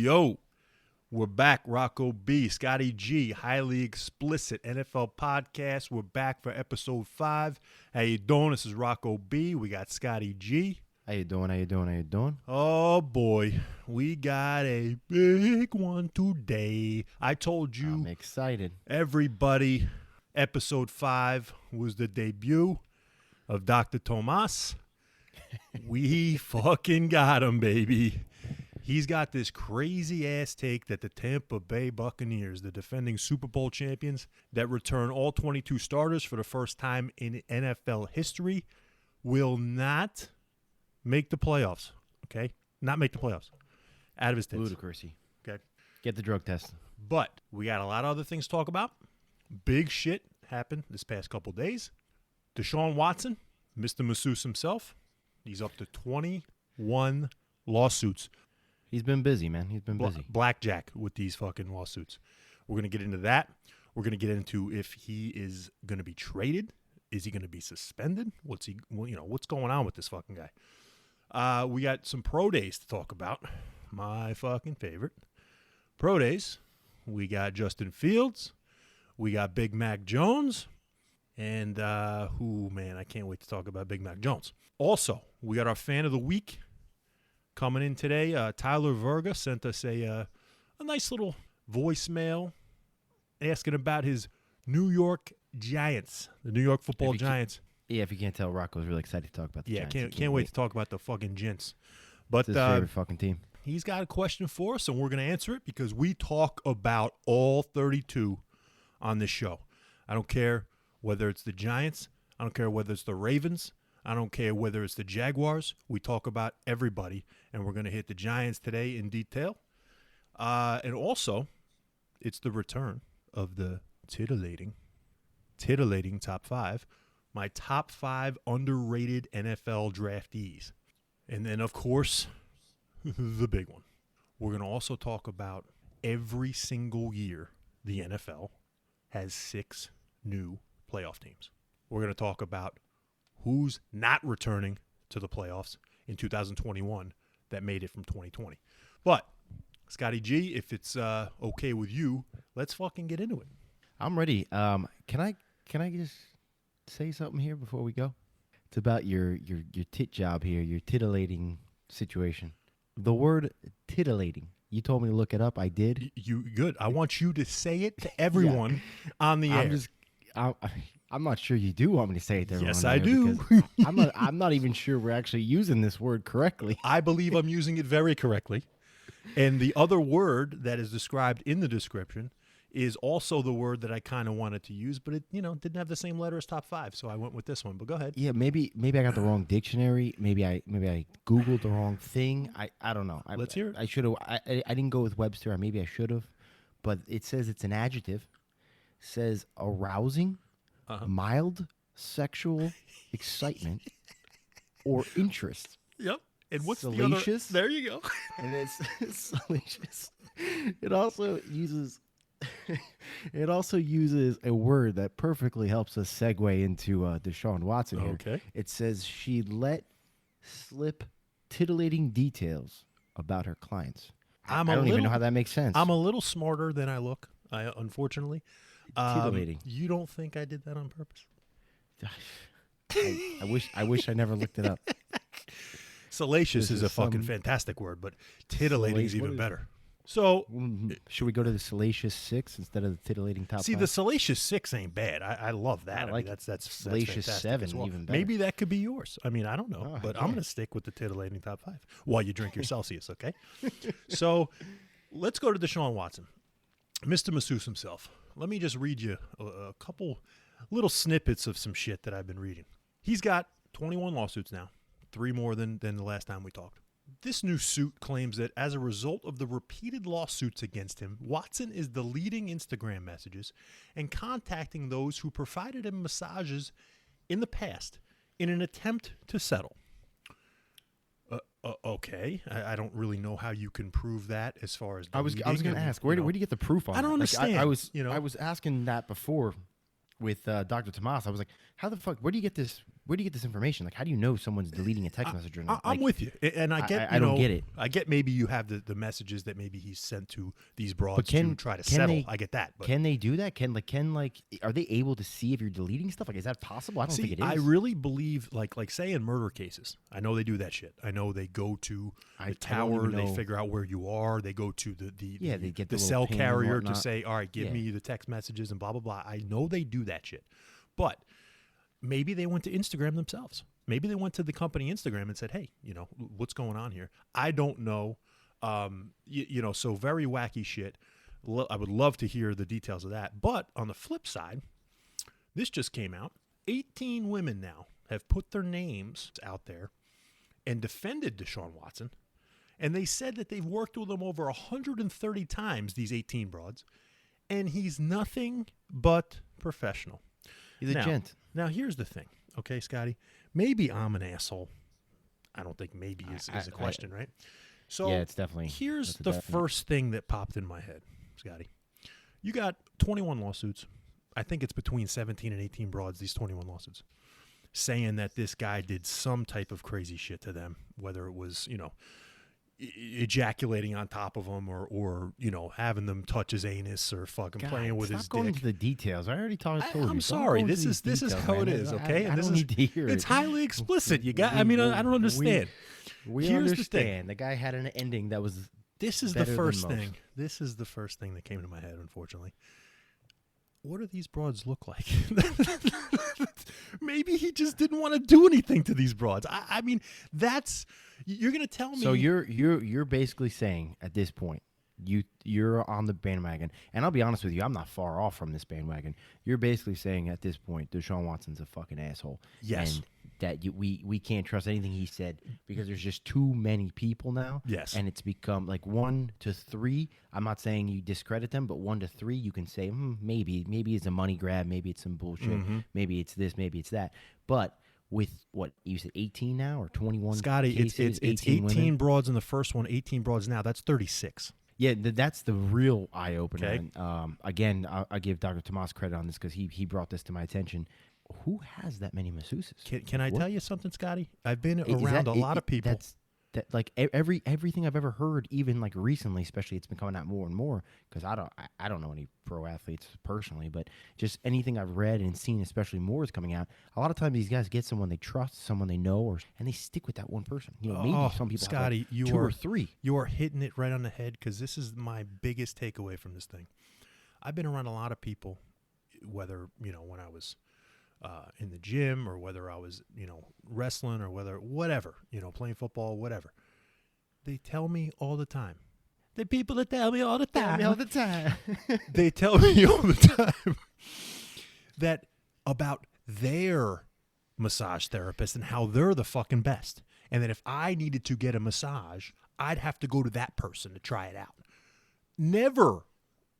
Yo, we're back. Rocco B, Scotty G, highly explicit NFL podcast. We're back for episode 5. How you doing? This is Rocco B. We got Scotty G. How you doing? Oh boy, we got a big one today. I told you, I'm excited. everybody, episode 5 was the debut of Dr. Tomas. We fucking got him, baby. He's got this crazy-ass take that the Tampa Bay Buccaneers, the defending Super Bowl champions, that return all 22 starters for the first time in NFL history, will not make the playoffs, okay? Not make the playoffs. Out of his tits. Ludicrousy. Okay. Get the drug test. But we got a lot of other things to talk about. Big shit happened this past couple days. Deshaun Watson, Mr. Masseuse himself, he's up to 21 lawsuits. He's been busy, man. He's been busy. Blackjack with these fucking lawsuits. We're going to get into that. We're going to get into if he is going to be traded. Is he going to be suspended? What's going on with this fucking guy? We got some pro days to talk about. My fucking favorite. Pro days. We got Justin Fields. We got Big Mac Jones. And I can't wait to talk about Big Mac Jones. Also, we got our fan of the week coming in today. Tyler Verga sent us a nice little voicemail asking about his New York Giants, the New York Football Giants. If you can't tell, Rocco's really excited to talk about the Giants. Yeah, can't wait to talk about the fucking Gents. But it's his favorite fucking team. He's got a question for us, and we're going to answer it because we talk about all 32 on this show. I don't care whether it's the Giants. I don't care whether it's the Ravens. I don't care whether it's the Jaguars. We talk about everybody, and we're going to hit the Giants today in detail. And also, it's the return of the titillating top 5, my top 5 underrated NFL draftees. And then, of course, the big one. We're going to also talk about every single year the NFL has 6 new playoff teams. We're going to talk about who's not returning to the playoffs in 2021 that made it from 2020. But, Scotty G, if it's okay with you, let's fucking get into it. I'm ready. Can I just say something here before we go? It's about your tit job here, your titillating situation. The word titillating. You told me to look it up. I did. You good. I want you to say it to everyone on the air. I'm not sure you do want me to say it to everyone. Yes, I do. I'm not even sure we're actually using this word correctly. I believe I'm using it very correctly. And the other word that is described in the description is also the word that I kind of wanted to use, but it didn't have the same letter as top 5, so I went with this one. But go ahead. Yeah, maybe I got the wrong dictionary. Maybe I Googled the wrong thing. I don't know. Let's hear it. I should have. I didn't go with Webster. Maybe I should have, but it says it's an adjective. It says arousing, mild sexual excitement or interest. Yep. And what's salacious? The other? There you go. And it's salacious. It also uses a word that perfectly helps us segue into Deshaun Watson here. Okay. It says she let slip titillating details about her clients. I don't even know how that makes sense. I'm a little smarter than I look, unfortunately. Titillating. You don't think I did that on purpose? I wish I never looked it up. Salacious is a fucking fantastic word, but titillating is even better. So, should we go to the Salacious 6 instead of the titillating top 5? See, the Salacious 6 ain't bad. I love that. I like that's Salacious 7 as well. even better. Maybe that could be yours. I mean, I don't know, but I'm yeah. going to stick with the titillating top 5 while you drink your Celsius, okay? So, let's go to Deshaun Watson, Mr. Masseuse himself. Let me just read you a couple little snippets of some shit that I've been reading. He's got 21 lawsuits now, 3 more than the last time we talked. This new suit claims that as a result of the repeated lawsuits against him, Watson is deleting Instagram messages and contacting those who provided him massages in the past in an attempt to settle. Okay. I don't really know how you can prove that as far as deleting. I was going to ask, where do you get the proof on that? I don't understand. I was asking that before with Dr. Tomas. I was like, how the fuck, where do you get this where do you get this information? Like, how do you know someone's deleting a text message or not? I'm with you, and I get. I don't get it. I get maybe you have the messages that maybe he's sent to these broads But to try to settle. I get that. But can they do that? Can are they able to see if you're deleting stuff? Like, is that possible? I don't think it is. I really believe, like say in murder cases, I know they do that shit. I know they go to the tower, they figure out where you are. They go to they get the cell carrier to say, all right, give me the text messages and blah blah blah. I know they do that shit, but maybe they went to Instagram themselves. Maybe they went to the company Instagram and said, hey, what's going on here? I don't know. So very wacky shit. I would love to hear the details of that. But on the flip side, this just came out. 18 women now have put their names out there and defended Deshaun Watson. And they said that they've worked with him over 130 times, these 18 broads, and he's nothing but professional. He's a gent. Now, here's the thing, okay, Scotty? Maybe I'm an asshole. I don't think maybe is a question, right? So yeah, it's definitely. Here's the first thing that popped in my head, Scotty. You got 21 lawsuits. I think it's between 17 and 18 broads, these 21 lawsuits, saying that this guy did some type of crazy shit to them, whether it was, ejaculating on top of them or having them touch his anus or fucking playing with his dick. Stop going into the details. I already told you. I'm sorry. This is how it is, okay? I don't need to hear it. It's highly explicit. You got. I don't understand. We Here's understand. The thing. The guy had an ending that was. This is the first thing. This is the first thing that came to my head. Unfortunately. What do these broads look like? Maybe he just didn't want to do anything to these broads. I mean, you're going to tell me. So you're basically saying at this point, you're on the bandwagon, and I'll be honest with you, I'm not far off from this bandwagon. You're basically saying at this point, Deshaun Watson's a fucking asshole. Yes. And that we can't trust anything he said because there's just too many people now. Yes. And it's become like 1 to 3. I'm not saying you discredit them, but 1 to 3, you can say maybe it's a money grab, maybe it's some bullshit, maybe it's this, maybe it's that. But with what you said, 18 now or 21? Scotty, cases, it's 18 broads in the first one, 18 broads now. That's 36. Yeah, that's the real eye opener. Okay. And, again, I give Dr. Tomas credit on this because he brought this to my attention. Who has that many masseuses? Can I tell you something, Scotty? I've been around a lot of people. Everything I've ever heard, even like recently, especially, it's been coming out more and more. Because I don't know any pro athletes personally, but just anything I've read and seen, especially more, is coming out. A lot of times these guys get someone they trust, someone they know, and they stick with that one person. Maybe some people Scotty, have like 2 or 3. You are hitting it right on the head because this is my biggest takeaway from this thing. I've been around a lot of people, whether when I was in the gym or whether I was, wrestling or whatever, playing football, whatever. They tell me all the time. The people that tell me all the time. They tell me all the time that about their massage therapist and how they're the fucking best. And that if I needed to get a massage, I'd have to go to that person to try it out. Never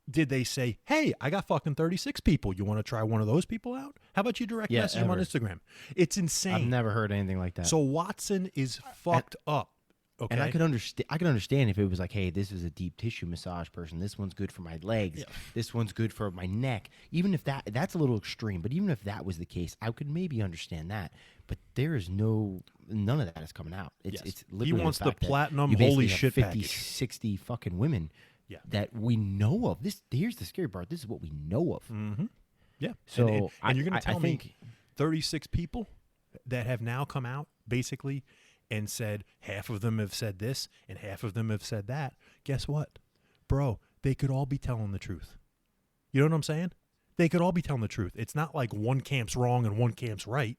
did they say, hey, I got fucking 36 people. You want to try one of those people out? How about you direct message them on Instagram? It's insane. I've never heard anything like that. So Watson is fucked up. Okay. And I could understand if it was like, hey, this is a deep tissue massage person. This one's good for my legs. Yeah. This one's good for my neck. Even if that's a little extreme, but even if that was the case, I could maybe understand that. But there is none of that is coming out. It's literally he wants the platinum you holy have shit 50, package. 60 fucking women that we know of. Here's the scary part. This is what we know of. Mm-hmm. Yeah. So and you're going to tell me 36 people that have now come out basically and said half of them have said this and half of them have said that. Guess what? Bro, they could all be telling the truth. You know what I'm saying? They could all be telling the truth. It's not like one camp's wrong and one camp's right.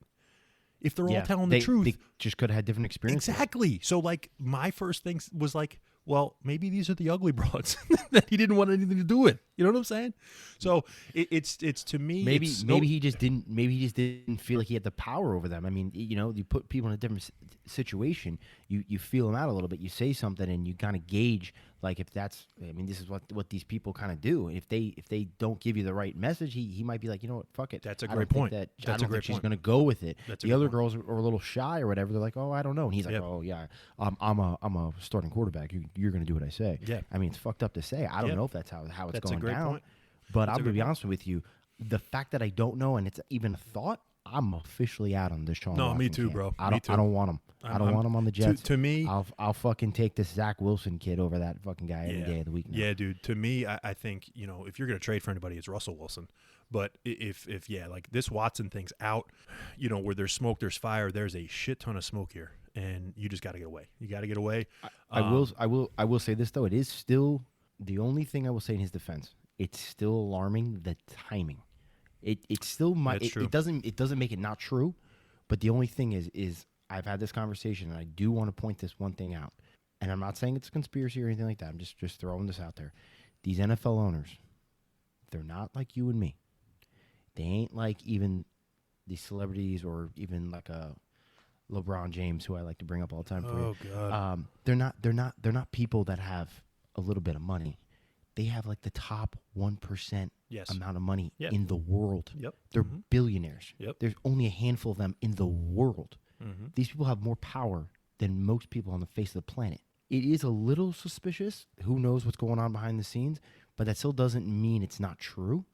If they're all telling the truth. They just could have had different experiences. Exactly. So, like, my first thing was like, well, maybe these are the ugly broads that he didn't want anything to do with. You know what I'm saying? So it's to me. Maybe he just didn't. Maybe he just didn't feel like he had the power over them. I mean, you put people in a different situation. You feel them out a little bit. You say something, and you kind of gauge like if that's. I mean, this is what these people kind of do. If they don't give you the right message, he might be like, you know what, fuck it. That's a great point. I don't think she's going to go with it. The other girls are a little shy or whatever. They're like, oh, I don't know. And he's like, oh yeah, I'm a starting quarterback. You're going to do what I say. Yeah. I mean, it's fucked up to say. I don't know if that's how it's going down. Point. But I'm going to be honest with you. The fact that I don't know and it's even a thought I'm officially out on Deshaun No, Watson. me too, camp. bro. I Me don't. too. I don't want him. I don't want him on the Jets. To me, I'll fucking take this Zach Wilson kid over that fucking guy every day of the week now. Yeah, dude. To me, I think, if you're going to trade for anybody, it's Russell Wilson. But if like this Watson thing's out, where there's smoke, there's fire. There's a shit ton of smoke here, and you just got to get away. You got to get away. I will say this though. It is still the only thing I will say in his defense. It's still alarming the timing. It still might. It doesn't make it not true. But the only thing is I've had this conversation, and I do want to point this one thing out. And I'm not saying it's a conspiracy or anything like that. I'm just throwing this out there. These NFL owners, they're not like you and me. They ain't like even these celebrities or even like a LeBron James, who I like to bring up all the time for you. God. They're not people that have a little bit of money. They have like the top 1% amount of money in the world. Yep. They're billionaires. Yep. There's only a handful of them in the world. Mm-hmm. These people have more power than most people on the face of the planet. It is a little suspicious. Who knows what's going on behind the scenes? But that still doesn't mean it's not true.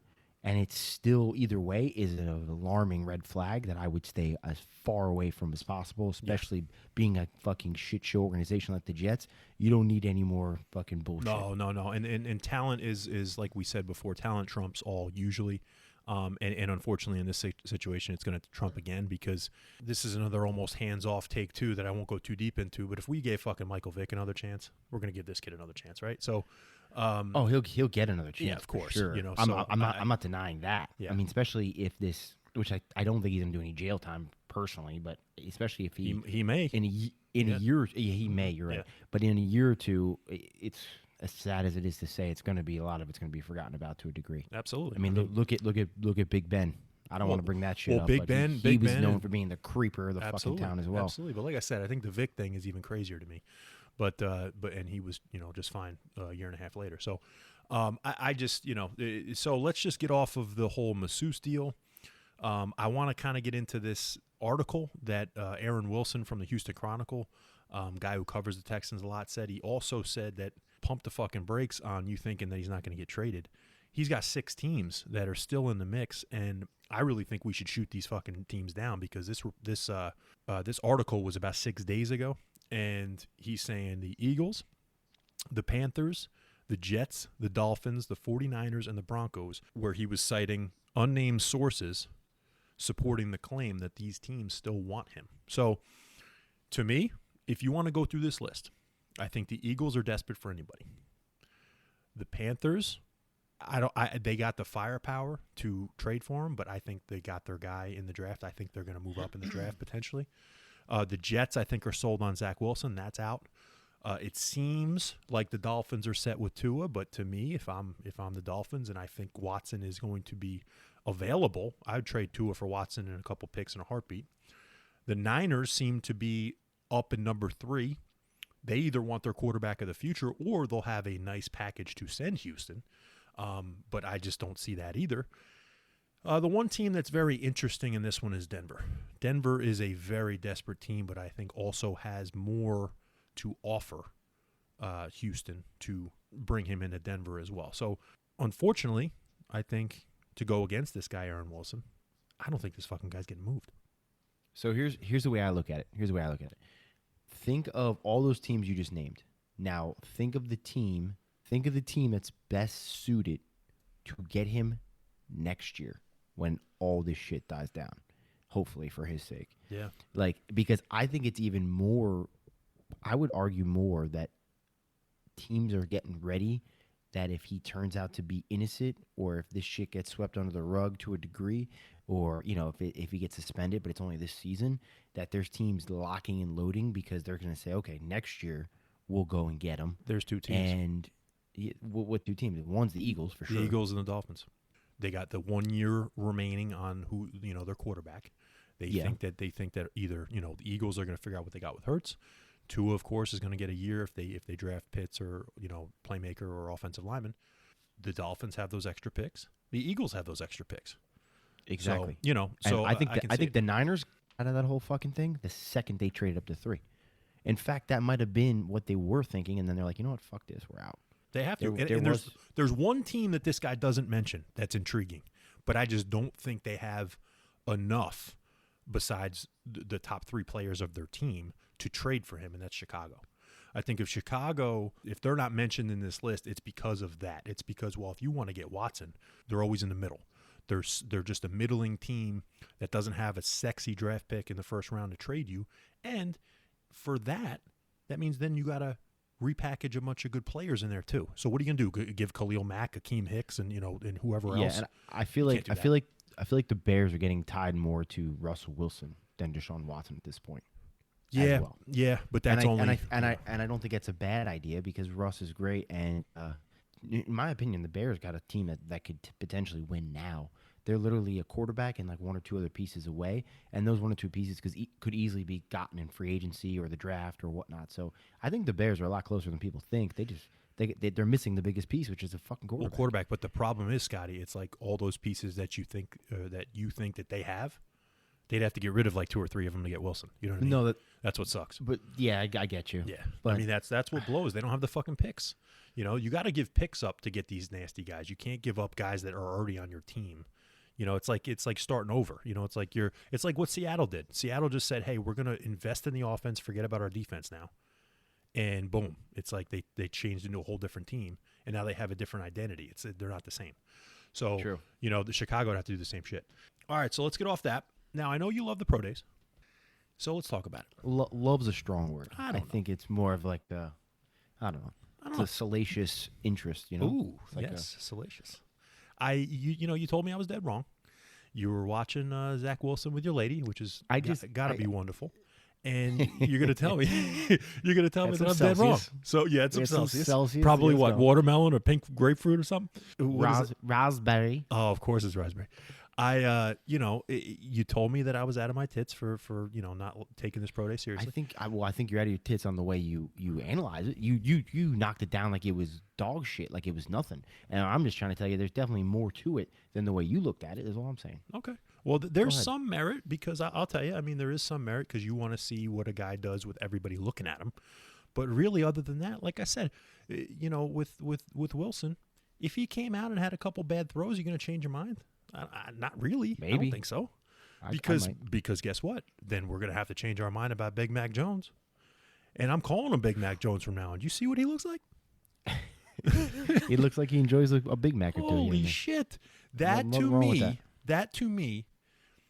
And it's still, either way, is an alarming red flag that I would stay as far away from as possible, especially being a fucking shit show organization like the Jets. You don't need any more fucking bullshit. No. And talent is like we said before, talent trumps all usually. And unfortunately, in this situation, it's going to trump again, because this is another almost hands-off take two that I won't go too deep into. But if we gave fucking Michael Vick another chance, we're going to give this kid another chance, right? So, he'll get another chance. Yeah, of course. Sure. I'm not denying that. Yeah. I mean, especially if this, which I don't think he's going to do any jail time personally, but especially if he may in a year, he may. You're right. Yeah. But in a year or two, it's as sad as it is to say, it's going to be a lot of it's going to be forgotten about to a degree. Absolutely. I mean, look at Big Ben. I don't want to bring that shit up. Big but Ben, he was Ben known for being the creeper of the fucking town as well. Absolutely. But like I said, I think the Vic thing is even crazier to me. But he was just fine a year and a half later. So I just so let's just get off of the whole masseuse deal. I want to kind of get into this article that Aaron Wilson from the Houston Chronicle, guy who covers the Texans a lot, said. He also said that pump the fucking brakes on you thinking that he's not going to get traded. He's got 6 teams that are still in the mix, and I really think we should shoot these fucking teams down, because this article was about 6 days ago, and he's saying the Eagles, the Panthers, the Jets, the Dolphins, the 49ers, and the Broncos, where he was citing unnamed sources supporting the claim that these teams still want him. So, to me, if you want to go through this list, I think the Eagles are desperate for anybody. The Panthers, they got the firepower to trade for him, but I think they got their guy in the draft. I think they're going to move up in the draft potentially. The Jets, I think, are sold on Zach Wilson. That's out. It seems like the Dolphins are set with Tua, but to me, if I'm the Dolphins and I think Watson is going to be available, I'd trade Tua for Watson and a couple picks in a heartbeat. The Niners seem to be up in number 3. They either want their quarterback of the future or they'll have a nice package to send Houston. But I just don't see that either. The one team that's very interesting in this one is Denver. Denver is a very desperate team, but I think also has more to offer Houston to bring him into Denver as well. So, unfortunately, I think to go against this guy, Aaron Wilson, I don't think this fucking guy's getting moved. So here's the way I look at it. Think of all those teams you just named. Now, think of the team that's best suited to get him next year when all this shit dies down. Hopefully, for his sake. Yeah. Because I think it's even more, I would argue more that teams are getting ready that if he turns out to be innocent, or if this shit gets swept under the rug to a degree, or if he gets suspended, but it's only this season, that there's teams locking and loading because they're going to say, okay, next year we'll go and get him. There's 2 teams. And what 2 teams? One's the Eagles for sure. The Eagles and the Dolphins. They got the 1 year remaining on who their quarterback. They think that either the Eagles are going to figure out what they got with Hurts. Tua, of course, is going to get a year if they draft Pitts or playmaker or offensive lineman. The Dolphins have those extra picks. The Eagles have those extra picks. Exactly. So I think the Niners out of that whole fucking thing the second they traded up to 3. In fact, that might have been what they were thinking, and then they're like, you know what, fuck this, we're out. They have to. There's one team that this guy doesn't mention that's intriguing, but I just don't think they have enough besides the top 3 players of their team to trade for him, and that's Chicago. I think if they're not mentioned in this list, it's because of that. It's because, well, if you want to get Watson, they're always in the middle. They're just a middling team that doesn't have a sexy draft pick in the first round to trade you. And for that means then you got to repackage a bunch of good players in there too. So what are you going to do? Give Khalil Mack, Akeem Hicks, and and whoever else? And I feel like the Bears are getting tied more to Russell Wilson than Deshaun Watson at this point. Yeah, well. Yeah, but that's and I don't think it's a bad idea because Russ is great, and in my opinion, the Bears got a team that could potentially win now. They're literally a quarterback and like 1 or 2 other pieces away, and those 1 or 2 pieces could easily be gotten in free agency or the draft or whatnot. So I think the Bears are a lot closer than people think. They're missing the biggest piece, which is a fucking quarterback. Well, quarterback, but the problem is, Scotty, it's like all those pieces that you think that they have. They'd have to get rid of like 2 or 3 of them to get Wilson. You know what I mean? No, that's what sucks. But yeah, I get you. Yeah, but I mean that's what blows. They don't have the fucking picks. You got to give picks up to get these nasty guys. You can't give up guys that are already on your team. It's like starting over. It's like what Seattle did. Seattle just said, "Hey, we're going to invest in the offense, forget about our defense now." And boom, it's like they changed into a whole different team, and now they have a different identity. They're not the same. So, True. The Chicago would have to do the same shit. All right, so let's get off that. Now, I know you love the pro days, so let's talk about it. Love's a strong word. I think it's more of like I don't know. It's a salacious interest, Ooh, like yes, salacious. You told me I was dead wrong. You were watching Zach Wilson with your lady, which is got to be wonderful. And you're gonna tell me that I'm dead wrong. So yeah, it's some Celsius. Probably what, watermelon or pink grapefruit or something. Raspberry. Oh, of course it's raspberry. You told me that I was out of my tits for not taking this pro day seriously. I think you're out of your tits on the way you analyze it. You knocked it down like it was dog shit, like it was nothing. And I'm just trying to tell you, there's definitely more to it than the way you looked at it. Is all I'm saying. Okay. Well, there's some merit because I'll tell you. I mean, there is some merit because you want to see what a guy does with everybody looking at him. But really, other than that, like I said, with Wilson, if he came out and had a couple bad throws, you're going to change your mind? Not really. Maybe. I don't think so. Because guess what? Then we're going to have to change our mind about Big Mac Jones. And I'm calling him Big Mac Jones from now on. Do you see what he looks like? He looks like he enjoys a Big Mac or two. Holy shit. That to me,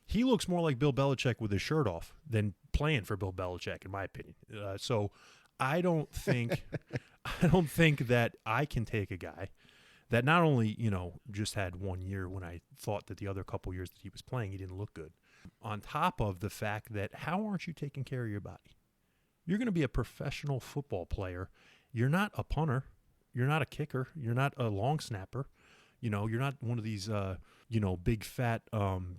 he looks more like Bill Belichick with his shirt off than playing for Bill Belichick, in my opinion. So I don't think that I can take a guy that not only, just had 1 year when I thought that the other couple years that he was playing, he didn't look good. On top of the fact that how aren't you taking care of your body? You're going to be a professional football player. You're not a punter. You're not a kicker. You're not a long snapper. You're not one of these, big fat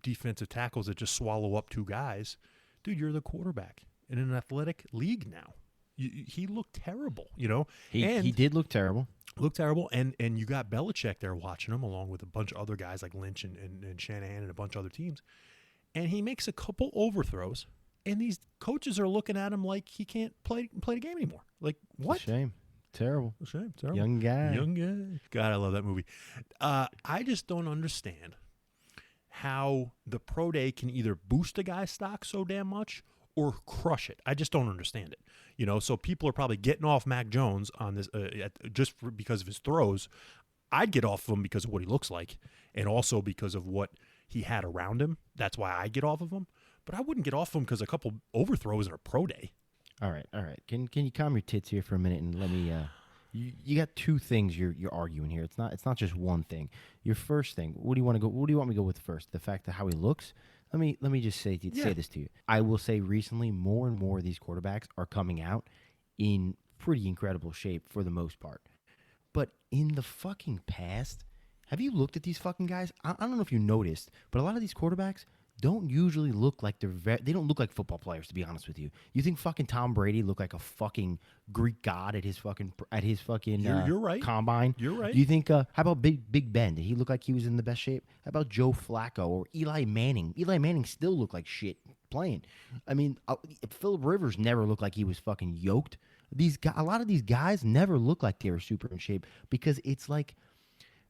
defensive tackles that just swallow up 2 guys. Dude, you're the quarterback in an athletic league now. He looked terrible, He did look terrible. And you got Belichick there watching him along with a bunch of other guys like Lynch and Shanahan and a bunch of other teams. And he makes a couple overthrows, and these coaches are looking at him like he can't play the game anymore. Like, what? It's a shame. Terrible. It's a shame. Terrible. Young guy. God, I love that movie. I just don't understand how the pro day can either boost a guy's stock so damn much or crush it. I just don't understand it. So people are probably getting off Mac Jones on this because of his throws. I'd get off of him because of what he looks like and also because of what he had around him. That's why I get off of him. But I wouldn't get off of him because a couple overthrows in a pro day. All right. Can you calm your tits here for a minute and let me? You got 2 things you're arguing here. It's not just one thing. Your first thing. What do you want me to go with first? The fact of how he looks. Let me just say this to you. I will say recently more and more of these quarterbacks are coming out in pretty incredible shape for the most part. But in the fucking past, have you looked at these fucking guys? I don't know if you noticed, but a lot of these quarterbacks don't usually look like they don't look like football players, to be honest with you. You think fucking Tom Brady looked like a fucking Greek god at his fucking you're right. combine? You're right. Do you think how about Big Ben? Did he look like he was in the best shape? How about Joe Flacco or Eli Manning? Eli Manning still looked like shit playing. I mean, Phillip Rivers never looked like he was fucking yoked. A lot of these guys never look like they were super in shape because it's like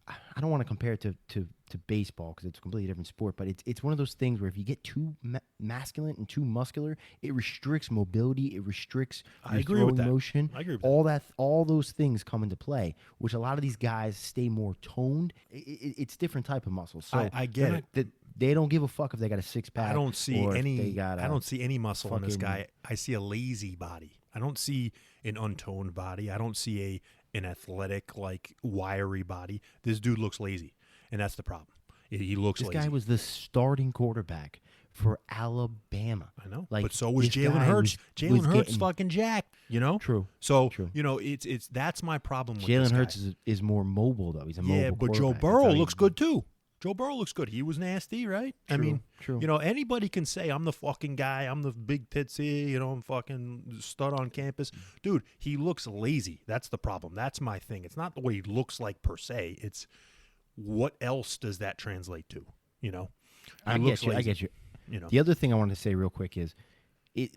I don't want to compare it to baseball because it's a completely different sport, but it's one of those things where if you get too masculine and too muscular, it restricts mobility, it restricts I your agree with throwing that. motion. I agree with All those things come into play, which a lot of these guys stay more toned. It's different type of muscles. So I get it. They don't give a fuck if they got a six pack. I don't see or if any. they got I don't see any muscle in this fucking- guy. I see a lazy body. I don't see an untoned body. I don't see an athletic, like wiry body. This dude looks lazy, and that's the problem. He looks This lazy. guy was the starting quarterback for Alabama. I know, Like, but so was this Jalen guy Hurts. was Jalen Hurts getting- fucking jacked. You know. True. So True. it's that's my problem with this Jalen guy. Hurts is more mobile though. He's a mobile Yeah, but Joe quarterback. That's Burrow how he- looks good too. Joe Burrow looks good. He was nasty, right? I True, mean, true. anybody can say I'm the fucking guy. I'm the big titsy. I'm fucking stud on campus. Dude, he looks lazy. That's the problem. That's my thing. It's not the way he looks like per se. It's what else does that translate to? I He looks get you. I lazy, get you. You know. The other thing I wanted to say real quick is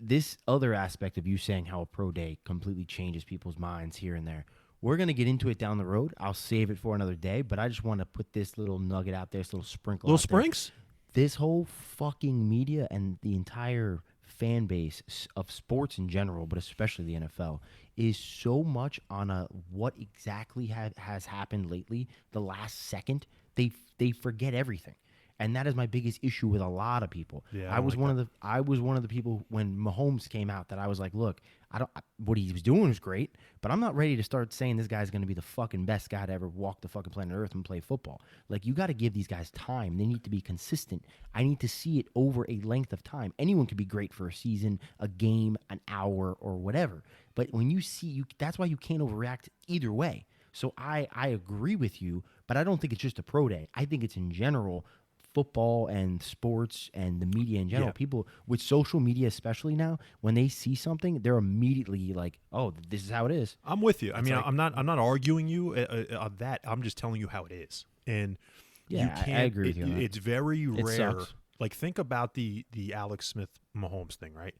this other aspect of you saying how a pro day completely changes people's minds here and there. We're going to get into it down the road. I'll save it for another day, but I just want to put this little nugget out there, this little sprinkle Little out there. Sprinks? This whole fucking media and the entire fan base of sports in general, but especially the NFL, is so much on a what exactly has happened lately, the last second. They forget everything. And that is my biggest issue with a lot of people. Yeah, I was one of the people when Mahomes came out that I was like, look, what he was doing was great, but I'm not ready to start saying this guy's going to be the fucking best guy to ever walk the fucking planet Earth and play football. Like, you got to give these guys time. They need to be consistent. I need to see it over a length of time. Anyone could be great for a season, a game, an hour, or whatever. But when you see, that's why you can't overreact either way. So I agree with you, but I don't think it's just a pro day. I think it's in general football and sports and the media in general. Yeah. People with social media, especially now, when they see something, they're immediately like, "Oh, this is how it is." I'm with you. I mean, like- I'm not arguing you on that. I'm just telling you how it is. And Yeah, you I can't. agree with you on that. It's very rare. sucks. Like, think about the Alex Smith Mahomes thing, right?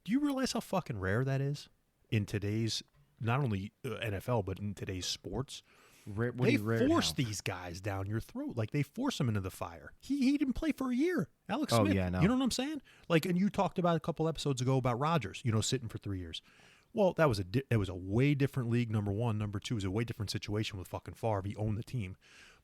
Do you realize how fucking rare that is in today's not only NFL but in today's sports? They force these guys down your throat. Like, they force them into the fire. He didn't play for a year. Alex Oh, Smith. yeah, I know. You know what I'm saying? Like, and you talked about a couple episodes ago about Rodgers, sitting for 3 years. Well, that was a way different league, number one. Number two, it was a way different situation with fucking Favre. He owned the team.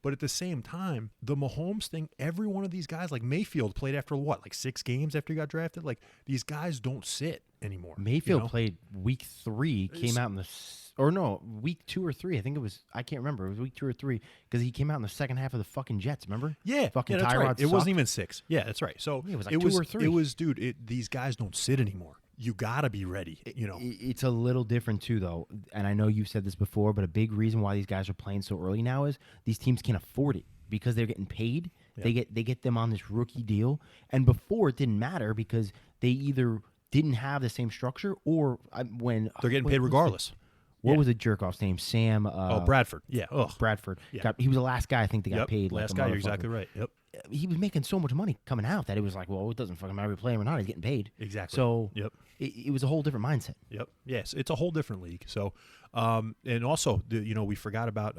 But at the same time, the Mahomes thing, every one of these guys, like Mayfield played after what, like 6 games after he got drafted? Like, these guys don't sit anymore. Mayfield played week 3, came out in week 2 or 3. I think it was, I can't remember. It was week 2 or 3 because he came out in the second half of the fucking Jets, remember? Yeah, fucking that's Tyrod right. It sucked. wasn't even 6. Yeah, that's right. So Yeah, it was like 2 or 3. It was, dude. These guys don't sit anymore. You gotta be ready. It's a little different too, though, and I know you've said this before, but a big reason why these guys are playing so early now is these teams can't afford it because they're getting paid. Yeah. They get them on this rookie deal, and before it didn't matter because they either didn't have the same structure or when They're getting paid regardless. What was the jerk off's name? Sam. Bradford. Yeah. Ugh. Bradford. Yeah. He was the last guy I think that got Yep. paid. Last like a guy. You're motherfucker. exactly right. Yep. He was making so much money coming out that it was like, well, it doesn't fucking matter if we play him or not. He's getting paid. Exactly. So Yep. it was a whole different mindset. Yep. Yes, it's a whole different league. So, and also, we forgot about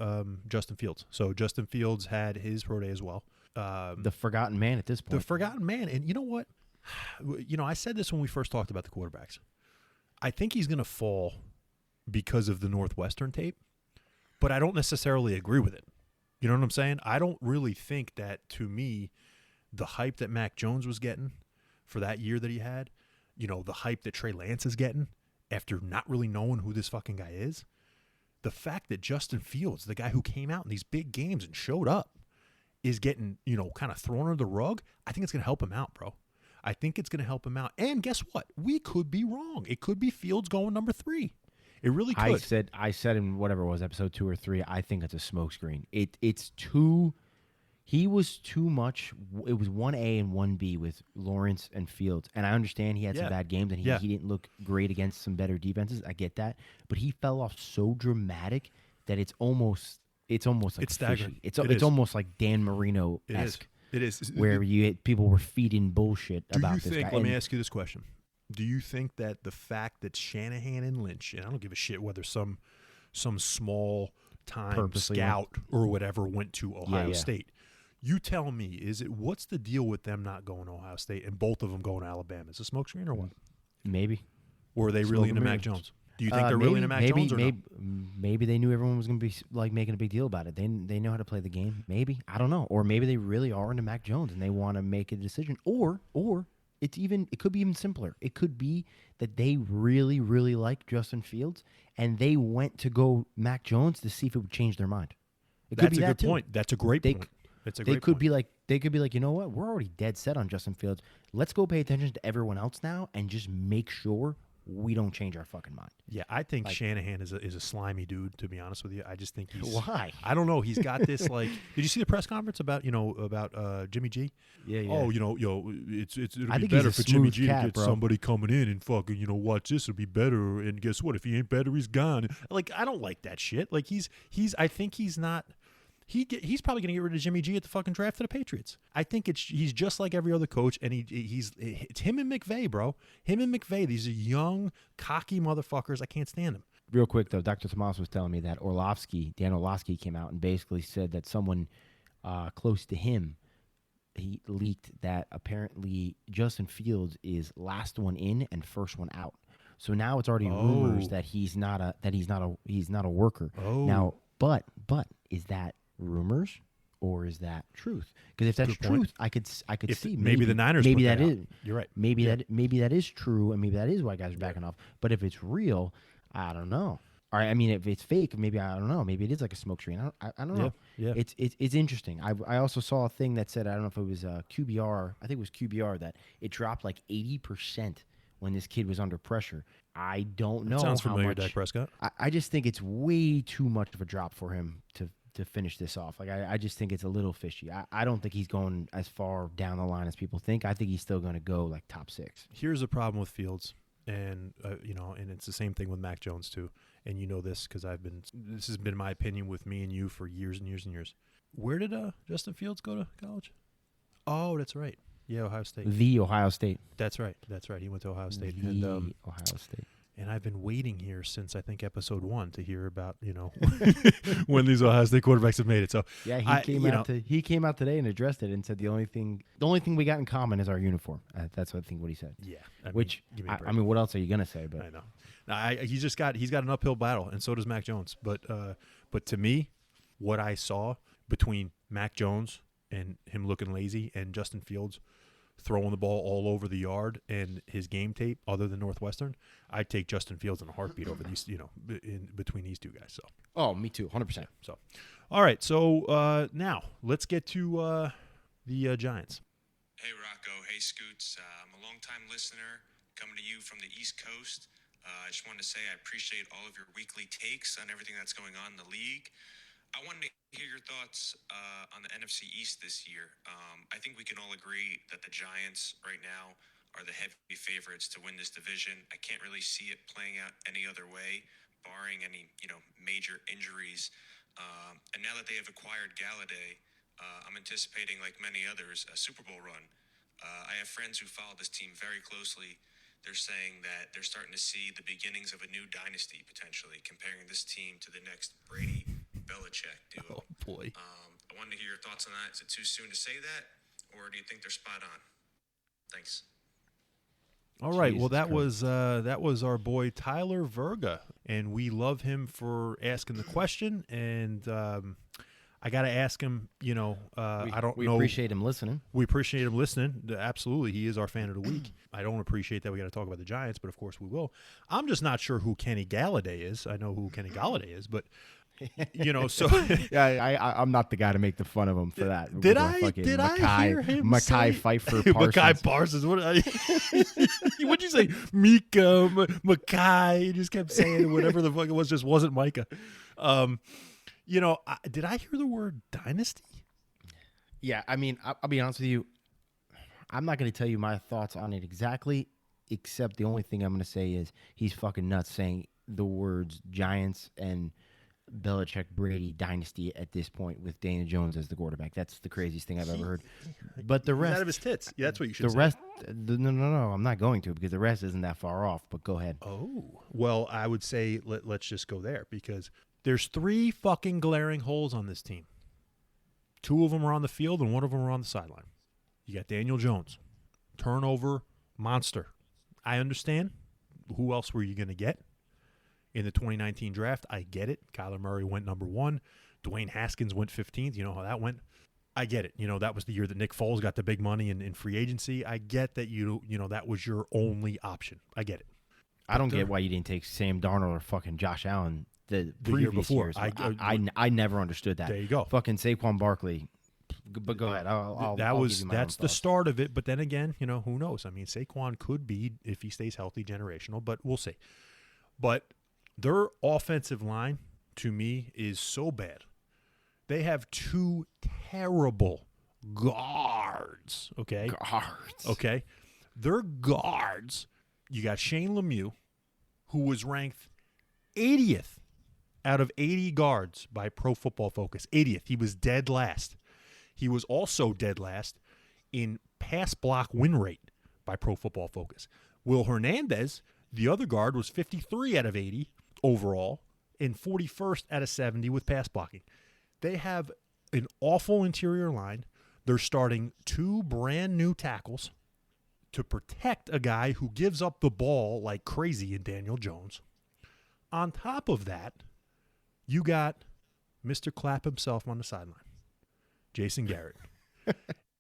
Justin Fields. So Justin Fields had his pro day as well. The forgotten man at this point. The forgotten man. And you know what? I said this when we first talked about the quarterbacks. I think he's going to fall because of the Northwestern tape, but I don't necessarily agree with it. You know what I'm saying? I don't really think that, to me, the hype that Mac Jones was getting for that year that he had, the hype that Trey Lance is getting after not really knowing who this fucking guy is, the fact that Justin Fields, the guy who came out in these big games and showed up, is getting, kind of thrown under the rug, I think it's going to help him out, bro. I think it's going to help him out. And guess what? We could be wrong. It could be Fields going number 3. It really could. I said in whatever it was, episode 2 or 3, I think it's a smokescreen. It's too. He was too much. It was 1A and 1B with Lawrence and Fields, and I understand he had some bad games and he didn't look great against some better defenses. I get that, but he fell off so dramatic that it's almost like It's staggering. It's almost like Dan Marino-esque. It is. Where people were feeding bullshit about this guy. Let me ask you this question. Do you think that the fact that Shanahan and Lynch, and I don't give a shit whether some small time Purposely scout or whatever went to Ohio yeah. State. You tell me, what's the deal with them not going to Ohio State and both of them going to Alabama? Is it a smoke screen or what? Maybe. Or are they really into Mac Jones? Do you think they're really into Mac Jones or no? Maybe they knew everyone was going to be like making a big deal about it. They know how to play the game. Maybe. I don't know. Or maybe they really are into Mac Jones and they want to make a decision. Or it could be even simpler. It could be that they really, really like Justin Fields and they went to go Mac Jones to see if it would change their mind. It could be that too. Point. That's a great point. That's a great point. They could be like, you know what? We're already dead set on Justin Fields. Let's go pay attention to everyone else now and just make sure we don't change our fucking mind. Yeah, I think Shanahan is a slimy dude, to be honest with you. I just think he's... Why? I don't know. He's got this, like... Did you see the press conference about Jimmy G? Yeah. Oh, it'll be better for Jimmy G to get somebody coming in and fucking, watch this. It'll be better. And guess what? If he ain't better, he's gone. Like, I don't like that shit. Like, I think he's not... He's probably going to get rid of Jimmy G at the fucking draft of the Patriots. I think he's just like every other coach, and it's him and McVay, bro. Him and McVay. These are young, cocky motherfuckers. I can't stand them. Real quick though, Dr. Tomas was telling me that Dan Orlovsky came out and basically said that someone close to him, he leaked that apparently Justin Fields is last one in and first one out. So now it's already rumors that he's not a worker. Oh. Now, but is that rumors or is that truth? Because if that's truth, I could see maybe the Niners. Maybe that is. You're right. Maybe that is true, and maybe that is why guys are backing off. But if it's real, I don't know. All right, I mean, if it's fake, maybe I don't know. Maybe it is like a smoke screen. I don't know. Yeah. It's interesting. I also saw a thing that said, I don't know if it was QBR. I think it was QBR that it dropped like 80% when this kid was under pressure. I don't know. Sounds familiar, how much, Dak Prescott. I just think it's way too much of a drop for him to finish this off. Like I just think it's a little fishy. I don't think he's going as far down the line as people think. I think he's still going to go like top 6. Here's the problem with Fields, and and it's the same thing with Mac Jones too. And you know this because this has been my opinion with me and you for years and years and years. Where did Justin Fields go to college? Oh, that's right. Yeah, Ohio State. The Ohio State. That's right. He went to Ohio State. Ohio State. And I've been waiting here since I think episode 1 to hear about when these Ohio State quarterbacks have made it. So yeah, he came out today and addressed it and said the only thing we got in common is our uniform. That's what he said. Yeah, I mean, what else are you gonna say? But I know. He's got an uphill battle, and so does Mac Jones. But to me, what I saw between Mac Jones and him looking lazy and Justin Fields throwing the ball all over the yard and his game tape other than Northwestern, I'd take Justin Fields in a heartbeat over these, in between these two guys. So. Oh, me too, 100%. So, all right. So now let's get to the Giants. Hey Rocco, hey Scoots. I'm a longtime listener coming to you from the East Coast. I just wanted to say I appreciate all of your weekly takes on everything that's going on in the league. I wanted to hear your thoughts on the NFC East this year. I think we can all agree that the Giants right now are the heavy favorites to win this division. I can't really see it playing out any other way, barring any major injuries. And now that they have acquired Galladay, I'm anticipating, like many others, a Super Bowl run. I have friends who follow this team very closely. They're saying that they're starting to see the beginnings of a new dynasty, potentially, comparing this team to the next Brady-Belichick duo. Oh, boy. I wanted to hear your thoughts on that. Is it too soon to say that, or do you think they're spot on? Thanks. All right. Well, that was our boy Tyler Verga, and we love him for asking the question. And I got to ask him. We appreciate him listening. We appreciate him listening. Absolutely, he is our fan of the week. I don't appreciate that we got to talk about the Giants, but of course we will. I'm just not sure who Kenny Galladay is. I know who Kenny Galladay is, but. So yeah, I'm not the guy to make the fun of him for that. Did I hear him Mackay Pfeiffer Parsons? Mackay Parsons. What'd you say? Mika Mackay. You just kept saying whatever the fuck it was. Just wasn't Micah. Did I hear the word dynasty? Yeah, I mean, I'll be honest with you. I'm not going to tell you my thoughts on it exactly, except the only thing I'm going to say is he's fucking nuts saying the words Giants and Belichick Brady dynasty at this point with Dana Jones as the quarterback. That's the craziest thing I've ever heard. But the rest, out of his tits. Yeah, that's what you should say. The rest, no, I'm not going to because the rest isn't that far off. But go ahead. Oh, well, I would say let's just go there because There's 3 fucking glaring holes on this team. 2 of them are on the field and 1 of them are on the sideline. You got Daniel Jones, turnover monster. I understand. Who else were you going to get in the 2019 draft? I get it. Kyler Murray went number 1. Dwayne Haskins went 15th. You know how that went. I get it. You know, that was the year that Nick Foles got the big money in free agency. I get that you know that was your only option. I get it. I don't get why you didn't take Sam Darnold or fucking Josh Allen the year previous before. years. I never understood that. There you go. Fucking Saquon Barkley. But go ahead. That's the start of it. But then again, you know, who knows? I mean, Saquon could be, if he stays healthy, generational, but we'll see. But their offensive line, to me, is so bad. They have 2 terrible guards. Okay. Guards. Okay. Their guards. You got Shane Lemieux, who was ranked 80th out of 80 guards by Pro Football Focus. 80th. He was dead last. He was also dead last in pass block win rate by Pro Football Focus. Will Hernandez, the other guard, was 53 out of 80 overall and 41st out of 70 with pass blocking. They have an awful interior line. They're starting 2 brand new tackles to protect a guy who gives up the ball like crazy in Daniel Jones. On top of that, you got Mr. Clapp himself on the sideline, Jason Garrett.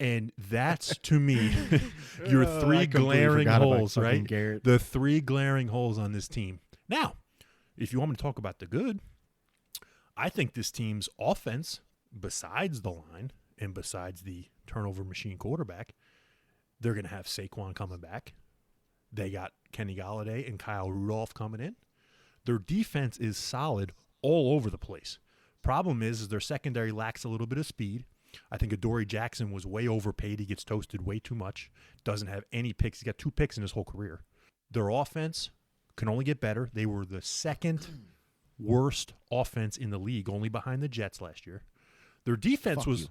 And that's, to me, your 3 glaring holes, right? Garrett. The 3 glaring holes on this team. Now, if you want me to talk about the good, I think this team's offense, besides the line and besides the turnover machine quarterback, they're going to have Saquon coming back. They got Kenny Golladay and Kyle Rudolph coming in. Their defense is solid all over the place. Problem is their secondary lacks a little bit of speed. I think Adoree Jackson was way overpaid. He gets toasted way too much. Doesn't have any picks. He's got 2 picks in his whole career. Their offense can only get better. They were the 2nd worst offense in the league, only behind the Jets last year. Their defense was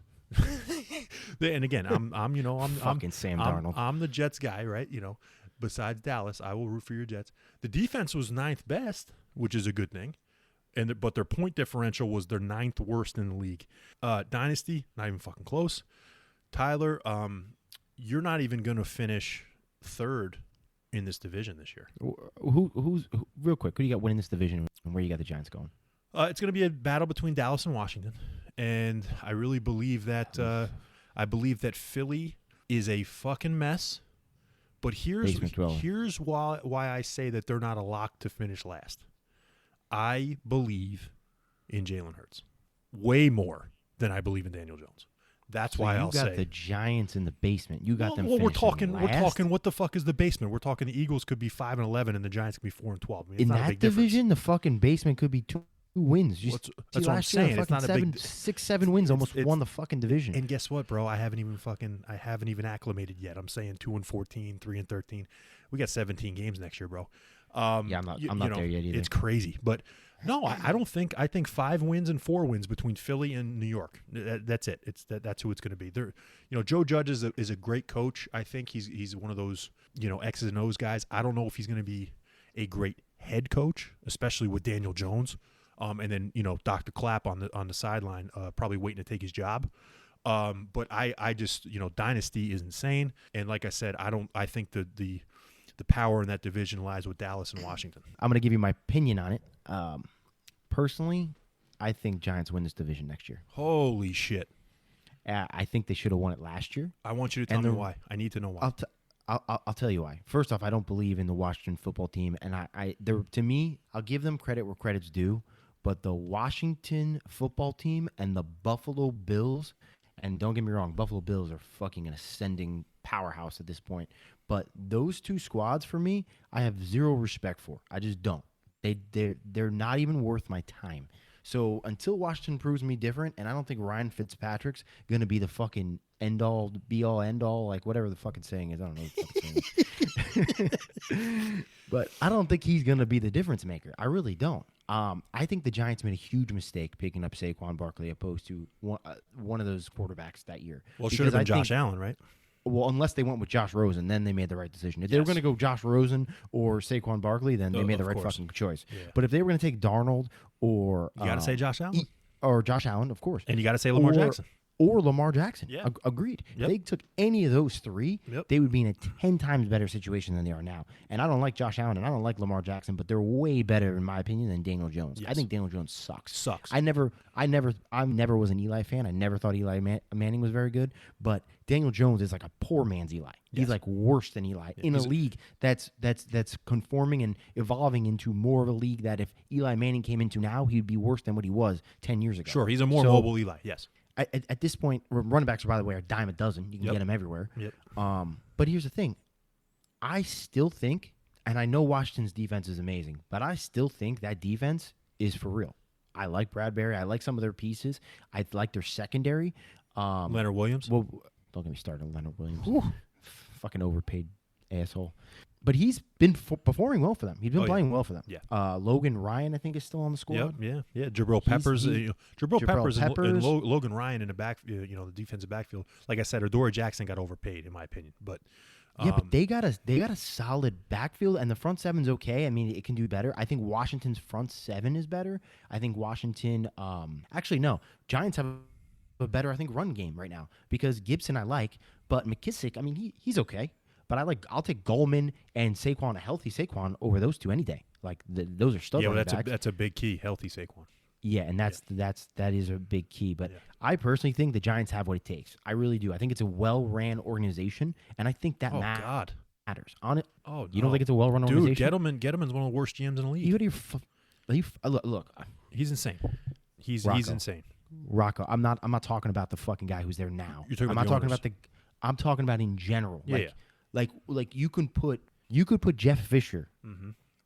and again, I'm fucking Sam Darnold. I'm the Jets guy, right? You know, besides Dallas, I will root for your Jets. The defense was 9th best, which is a good thing. But their point differential was their 9th worst in the league. Dynasty, not even fucking close. Tyler, you're not even going to finish 3rd in this division this year. Who's real quick? Who do you got winning this division, and where you got the Giants going? It's going to be a battle between Dallas and Washington, and I really believe that Philly is a fucking mess. But here's why I say that they're not a lock to finish last. I believe in Jalen Hurts way more than I believe in Daniel Jones. That's why I'll say you got the Giants in the basement. You got them. Well, we're talking. Last? What the fuck is the basement? We're talking. The Eagles could be 5-11, and the Giants could be 4-12. I mean, in that division, the fucking basement could be 2 wins. That's what I'm saying. It's not a big 6-7 wins. Almost won the fucking division. And guess what, bro? I haven't even acclimated yet. I'm saying 2-14, 3-13. We got 17 games next year, bro. I'm not there yet either. It's crazy, but no, I don't think. I think 5 wins and 4 wins between Philly and New York. That's it. That's who it's going to be. Joe Judge is a great coach. I think he's one of those X's and O's guys. I don't know if he's going to be a great head coach, especially with Daniel Jones. And then Dr. Clapp on the sideline, probably waiting to take his job. But I just Dynasty is insane, and like I said, I think the power in that division lies with Dallas and Washington. I'm going to give you my opinion on it. Personally, I think Giants win this division next year. Holy shit! I think they should have won it last year. I want you to tell me why. I need to know why. I'll tell you why. First off, I don't believe in the Washington football team, and to me, I'll give them credit where credit's due. But the Washington football team and the Buffalo Bills, and don't get me wrong, Buffalo Bills are fucking an ascending powerhouse at this point. But those 2 squads, for me, I have zero respect for. I just don't. They're not even worth my time. So until Washington proves me different, and I don't think Ryan Fitzpatrick's going to be the fucking end-all, be-all, end-all, like whatever the fucking saying is. I don't know what the fucking saying is. But I don't think he's going to be the difference maker. I really don't. I think the Giants made a huge mistake picking up Saquon Barkley opposed to one of those quarterbacks that year. Well, it should have been Josh Allen, right? Well, unless they went with Josh Rosen, then they made the right decision. If they were going to go Josh Rosen or Saquon Barkley, then they made the right fucking choice. Yeah. But if they were going to take Darnold or You got to say Josh Allen. Or Josh Allen, of course. And you got to say Lamar Jackson. Or Lamar Jackson. Yeah. Agreed. Yep. If they took any of those three, Yep. they would be in a 10 times better situation than they are now. And I don't like Josh Allen and I don't like Lamar Jackson, but they're way better, in my opinion, than Daniel Jones. Yes. I think Daniel Jones sucks. I never was an Eli fan. I never thought Eli Manning was very good. But Daniel Jones is like a poor man's Eli. Yes. He's like worse than Eli in a league that's conforming and evolving into more of a league that if Eli Manning came into now, he'd be worse than what he was 10 years ago. Sure, he's a more mobile Eli. Yes. At this point, running backs are, by the way, a dime a dozen. You can get them everywhere. Yep. But here's the thing. I still think, and I know Washington's defense is amazing, but I still think that defense is for real. I like Bradbury. I like some of their pieces. I like their secondary. Leonard Williams. Well, don't get me started on Leonard Williams. Fucking overpaid asshole. But he's been performing well for them. He's been playing well for them. Yeah. Logan Ryan, I think, is still on the squad. Yeah. Jabril Peppers. Jabril Peppers and Peppers. Logan Ryan in the back. The defensive backfield. Like I said, Adoree Jackson got overpaid, in my opinion. But but they got a solid backfield, and the front seven's okay. I mean, it can do better. I think Washington's front seven is better. I think Washington. Actually, no. Giants have a better, I think, run game right now because Gibson I like, but McKissick. I mean, he's okay. But I'll take Goldman and Saquon, a healthy Saquon, over those two any day. Like those are stud running backs. That's a big key, healthy Saquon. Yeah, and that is a big key. But I personally think the Giants have what it takes. I really do. I think it's a well-ran organization, and I think that matters. On it. Oh, you don't think it's a well-run organization? Dude, Gettleman's one of the worst GMs in the league. Look, he's insane. He's insane. Rocco, I'm not talking about the fucking guy who's there now. You're talking I'm about not talking about I'm talking about in general. Yeah. Like you could put Jeff Fisher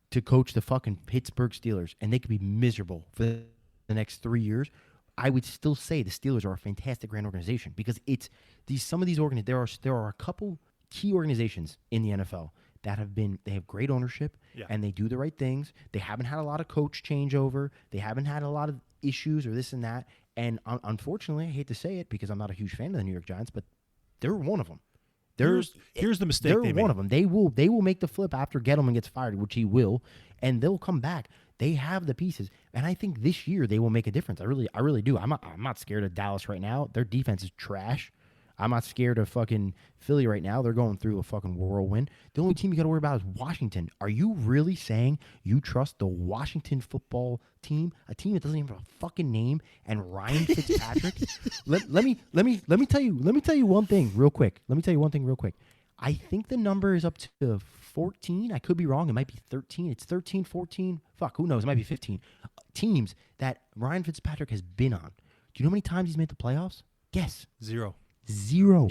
to coach the fucking Pittsburgh Steelers, and they could be miserable for the next 3 years. I would still say the Steelers are a fantastic grand organization because it's some of these there are a couple key organizations in the NFL that they have great ownership and they do the right things. They haven't had a lot of coach changeover. They haven't had a lot of issues or this and that. And unfortunately, I hate to say it because I'm not a huge fan of the New York Giants, but they're one of them. Here's the mistake they're they made. one of them. They will make the flip after Gettleman gets fired, which he will, and they'll come back. They have the pieces, and I think this year they will make a difference. I really do. I'm not scared of Dallas right now. Their defense is trash. I'm not scared of fucking Philly right now. They're going through a fucking whirlwind. The only team you got to worry about is Washington. Are you really saying you trust the Washington football team, a team that doesn't even have a fucking name, and Ryan Fitzpatrick? let me tell you one thing real quick. I think the number is up to 14. I could be wrong. It might be 13. It's 13, 14. Fuck, who knows? It might be 15 teams that Ryan Fitzpatrick has been on. Do you know how many times he's made the playoffs? Guess. Zero.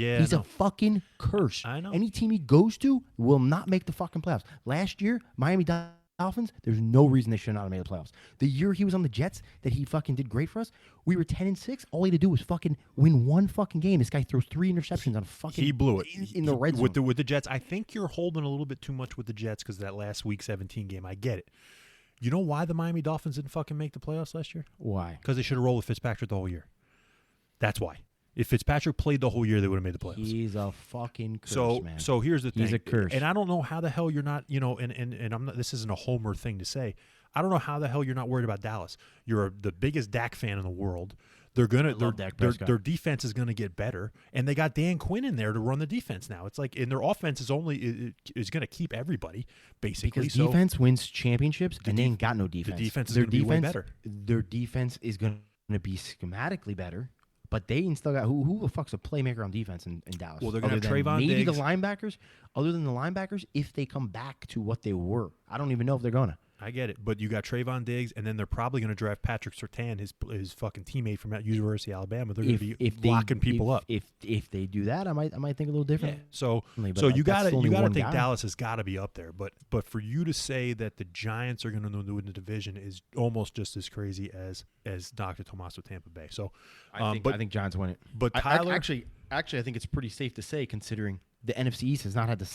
Yeah, he's a fucking curse. I know. Any team he goes to will not make the fucking playoffs. Last year, Miami Dolphins, there's no reason they should not have made the playoffs. The year he was on the Jets that he fucking did great for us, we were 10-6. All he had to do was fucking win one fucking game. This guy throws 3 interceptions on fucking. He blew it in the red zone. With the Jets. I think you're holding a little bit too much with the Jets because that last Week 17 game. I get it. You know why the Miami Dolphins didn't fucking make the playoffs last year? Why? Because they should have rolled with Fitzpatrick the whole year. That's why. If Fitzpatrick played the whole year, they would have made the playoffs. He's a fucking curse, man. So here's the thing. He's a curse. And I don't know how the hell you're not, and I'm not, this isn't a homer thing to say. I don't know how the hell you're not worried about Dallas. You're the biggest Dak fan in the world. Their defense is gonna get better, and they got Dan Quinn in there to run the defense now. It's like, and their offense is gonna keep everybody basically. Because defense wins championships, and they ain't got no defense. The defense is gonna be way better. Their defense is gonna be schematically better. But they still got who the fuck's a playmaker on defense in Dallas? Well, they're gonna have Trayvon Diggs. Maybe the linebackers. Other than the linebackers, if they come back to what they were, I don't even know if they're gonna. I get it, but you got Trayvon Diggs, and then they're probably going to draft Patrick Surtain, his fucking teammate from University of Alabama. They're going to be locking people up. If they do that, I might think a little different. Yeah. So you got to think Dallas has got to be up there. But for you to say that the Giants are going to win the division is almost just as crazy as Dr. Tomas with Tampa Bay. So I think Giants win it. But Tyler, actually, I think it's pretty safe to say, considering the NFC East has not had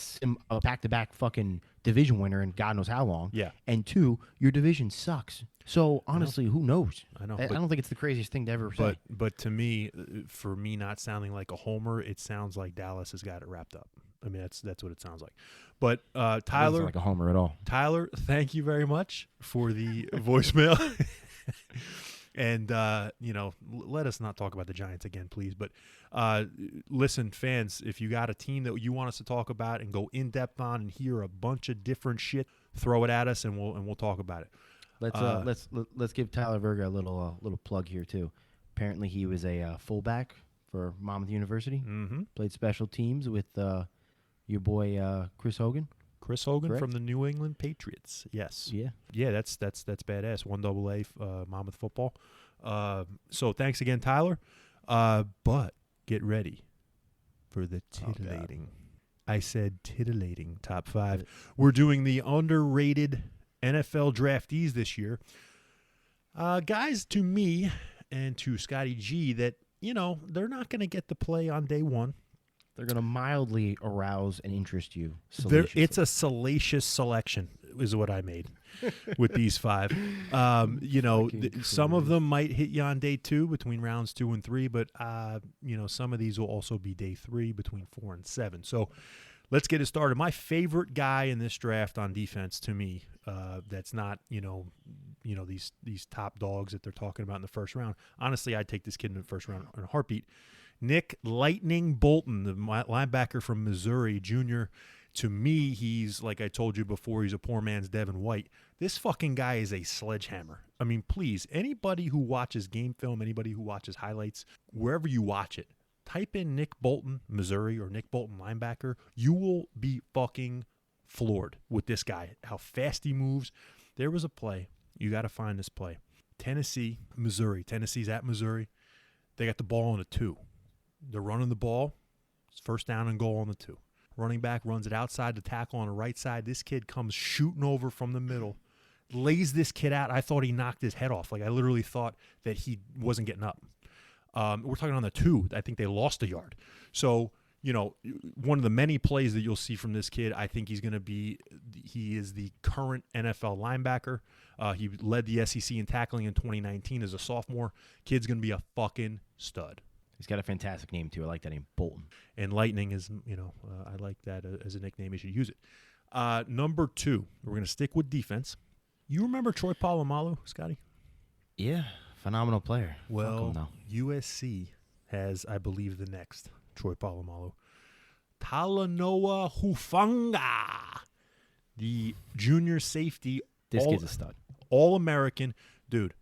a back-to-back fucking division winner in God knows how long. Yeah. And 2, your division sucks. So honestly, who knows? I know. I don't think it's the craziest thing to ever say. But to me, for me not sounding like a homer, it sounds like Dallas has got it wrapped up. I mean, that's what it sounds like. But That doesn't Tyler, sound like a homer at all. Tyler, thank you very much for the voicemail. And, let us not talk about the Giants again, please. But listen, fans, if you got a team that you want us to talk about and go in depth on and hear a bunch of different shit, throw it at us and we'll talk about it. Let's give Tyler Verga a little plug here too. Apparently, he was a fullback for Monmouth University. Mm-hmm. Played special teams with your boy Chris Hogan. Chris Hogan Correct? from the New England Patriots. Yes. Yeah. That's badass. 1AA Monmouth football. So thanks again, Tyler. But get ready for the titillating. I said titillating top 5. We're doing the underrated NFL draftees this year. Guys, to me and to Scotty G, that they're not going to get to play on day one. They're going to mildly arouse and interest you. It's a salacious selection is what I made with these 5. Some of them might hit you on day 2 between rounds 2 and 3, but some of these will also be day 3 between 4 and 7. So let's get it started. My favorite guy in this draft on defense, to me, that's not these top dogs that they're talking about in the first round. Honestly, I'd take this kid in the first round in a heartbeat. Nick Lightning Bolton, the linebacker from Missouri, junior. To me, he's, like I told you before, he's a poor man's Devin White. This fucking guy is a sledgehammer. I mean, please, anybody who watches game film, anybody who watches highlights, wherever you watch it, type in Nick Bolton, Missouri, or Nick Bolton linebacker. You will be fucking floored with this guy, how fast he moves. There was a play. You got to find this play. Tennessee, Missouri. Tennessee's at Missouri. They got the ball on a 2. They're running the ball. It's first down and goal on the 2. Running back runs it outside the tackle on the right side. This kid comes shooting over from the middle, lays this kid out. I thought he knocked his head off. Like, I literally thought that he wasn't getting up. We're talking on the 2. I think they lost a yard. So, one of the many plays that you'll see from this kid, I think he is the current NFL linebacker. He led the SEC in tackling in 2019 as a sophomore. Kid's going to be a fucking stud. He's got a fantastic name, too. I like that name, Bolton. And Lightning is, I like that as a nickname. You should use it. Number 2, we're going to stick with defense. You remember Troy Polamalu, Scotty? Yeah, phenomenal player. Well, USC has, I believe, the next Troy Polamalu. Talanoa Hufanga, the junior safety. This kid's a stud. All-American. Dude,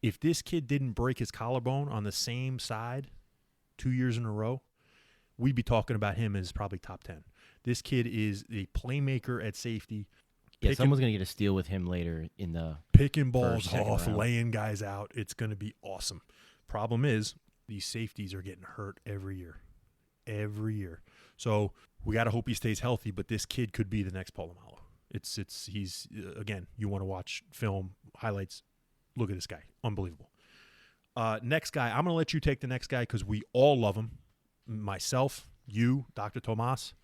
if this kid didn't break his collarbone on the same side 2 years in a row, we'd be talking about him as probably top 10. This kid is a playmaker at safety. Yeah, someone's going to get a steal with him later in the picking balls off, round. Laying guys out. It's going to be awesome. Problem is, these safeties are getting hurt every year. Every year. So we got to hope he stays healthy, but this kid could be the next Polamalu. He's again, you want to watch film, highlights, look at this guy. Unbelievable. Next guy, I'm going to let you take the next guy because we all love him. Myself, you, Dr. Tomas,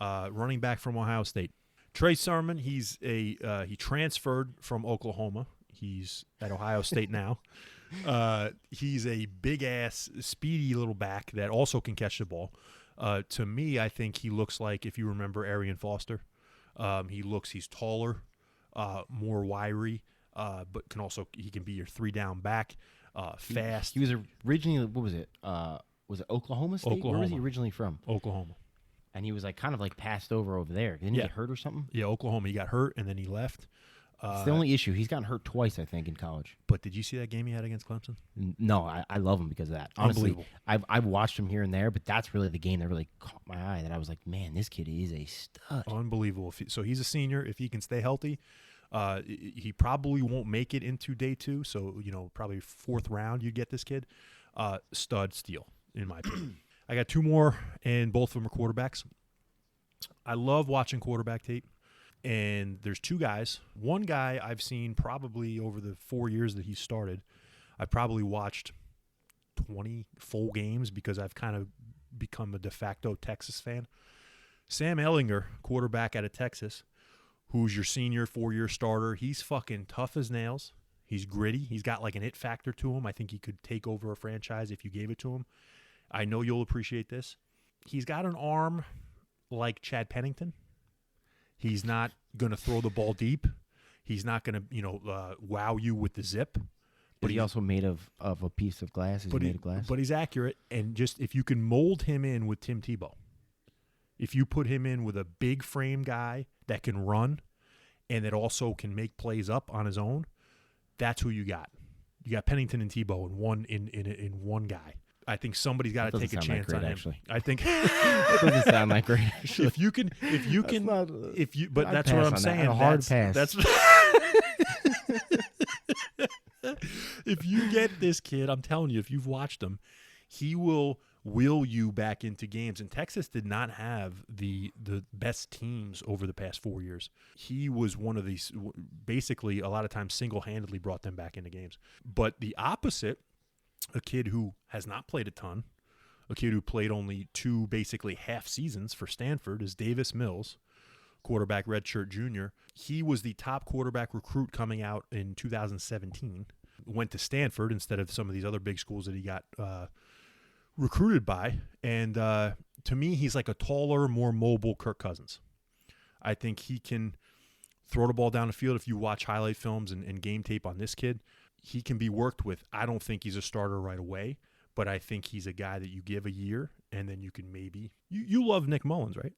running back from Ohio State. Trey Sermon, he transferred from Oklahoma. He's at Ohio State now. He's a big-ass, speedy little back that also can catch the ball. To me, I think he looks like, if you remember Arian Foster, he's taller, more wiry, but he can be your 3-down back. Fast. He was originally, what was it? Was it Oklahoma State? Oklahoma. Where was he originally from? Oklahoma. And he was kind of passed over there. Didn't he get hurt or something? Yeah, Oklahoma. He got hurt and then he left. It's the only issue. He's gotten hurt twice, I think, in college. But did you see that game he had against Clemson? No, I love him because of that. Honestly, Unbelievable. I've watched him here and there, but that's really the game that really caught my eye. That I was like, man, this kid is a stud. Unbelievable. So he's a senior. If he can stay healthy, he probably won't make it into day 2. So, probably 4th round you get this kid. Stud steal, in my opinion. I got 2 more, and both of them are quarterbacks. I love watching quarterback tape. And there's 2 guys. One guy I've seen probably over the 4 years that he started. I probably watched 20 full games because I've kind of become a de facto Texas fan. Sam Ehlinger, quarterback out of Texas, who's your senior 4-year starter. He's fucking tough as nails. He's gritty. He's got like an it factor to him. I think he could take over a franchise if you gave it to him. I know you'll appreciate this. He's got an arm like Chad Pennington. He's not going to throw the ball deep. He's not going to, wow you with the zip. But he's also made of a piece of glass. Is he made of glass? But he's accurate. And just if you can mold him in with Tim Tebow, if you put him in with a big frame guy that can run and that also can make plays up on his own, that's who you got. You got Pennington and Tebow in one guy. I think somebody's got to take a chance on him. Actually. I think that doesn't sound like great. Actually. If you can, but that's what I'm saying. A hard pass. That's if you get this kid, I'm telling you, if you've watched him, he will you back into games. And Texas did not have the best teams over the past 4 years. He was one of these, basically a lot of times single-handedly brought them back into games. But the opposite, a kid who has not played a ton, a kid who played only 2 basically half seasons for Stanford, is Davis Mills, quarterback redshirt junior. He was the top quarterback recruit coming out in 2017. Went to Stanford instead of some of these other big schools that he got recruited by. And to me, he's like a taller, more mobile Kirk Cousins. I think he can throw the ball down the field. If you watch highlight films and game tape on this kid, he can be worked with. I don't think he's a starter right away, but I think he's a guy that you give a year, and then you can maybe – you love Nick Mullins, right?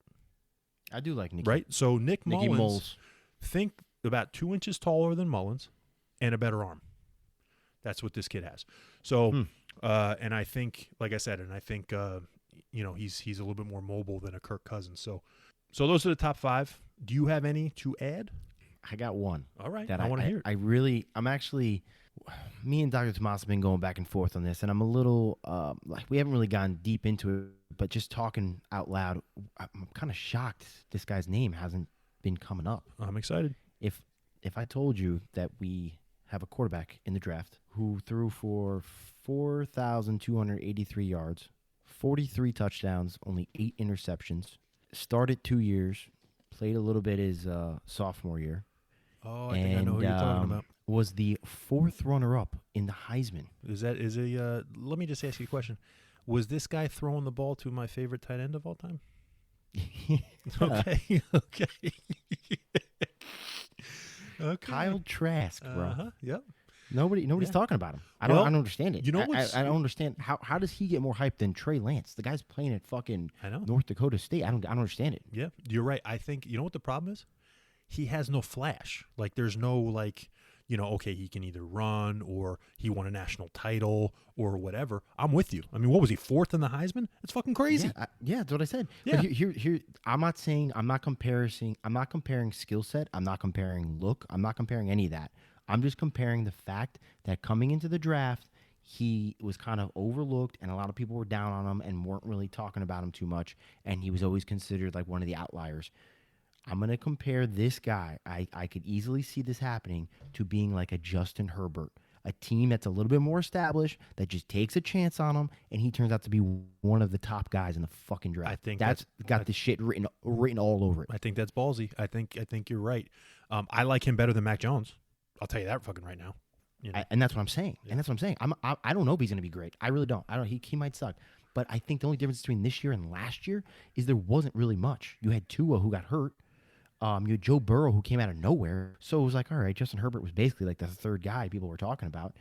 I do like Nicky. Right? So Nicky Mullins, think about 2 inches taller than Mullins and a better arm. That's what this kid has. So, and I think, like I said, he's a little bit more mobile than a Kirk Cousins. So those are the top 5. Do you have any to add? I got one. All right. That I want to hear it. Me and Dr. Tomas have been going back and forth on this, and I'm a little, we haven't really gone deep into it, but just talking out loud, I'm kind of shocked this guy's name hasn't been coming up. I'm excited. If I told you that we have a quarterback in the draft who threw for 4,283 yards, 43 touchdowns, only 8 interceptions, started 2 years, played a little bit his sophomore year. Oh, I think I know who you're talking about. Was the 4th runner-up in the Heisman. Let me just ask you a question. Was this guy throwing the ball to my favorite tight end of all time? Okay. Okay. Kyle Trask, bro. Yep. Nobody's talking about him. I don't understand it. You know I don't understand how does he get more hype than Trey Lance? The guy's playing at fucking North Dakota State. I don't understand it. Yeah, you're right. I think you know what the problem is? He has no flash. Like there's no okay, he can either run or he won a national title or whatever. I'm with you. I mean, what was he, 4th in the Heisman? It's fucking crazy. Yeah, that's what I said. Yeah. But here, I'm not comparing skill set. I'm not comparing look. I'm not comparing any of that. I'm just comparing the fact that coming into the draft, he was kind of overlooked and a lot of people were down on him and weren't really talking about him too much. And he was always considered like one of the outliers. I'm going to compare this guy. I could easily see this happening to being like a Justin Herbert, a team that's a little bit more established that just takes a chance on him, and he turns out to be one of the top guys in the fucking draft. I think that's got this shit written all over it. I think that's ballsy. I think you're right. I like him better than Mac Jones. I'll tell you that fucking right now. You know? And that's what I'm saying. Yeah. And that's what I'm saying. I don't know if he's going to be great. I really don't. He might suck. But I think the only difference between this year and last year is there wasn't really much. You had Tua who got hurt. You had Joe Burrow who came out of nowhere. So it was like, all right, Justin Herbert was basically like the 3rd guy people were talking about.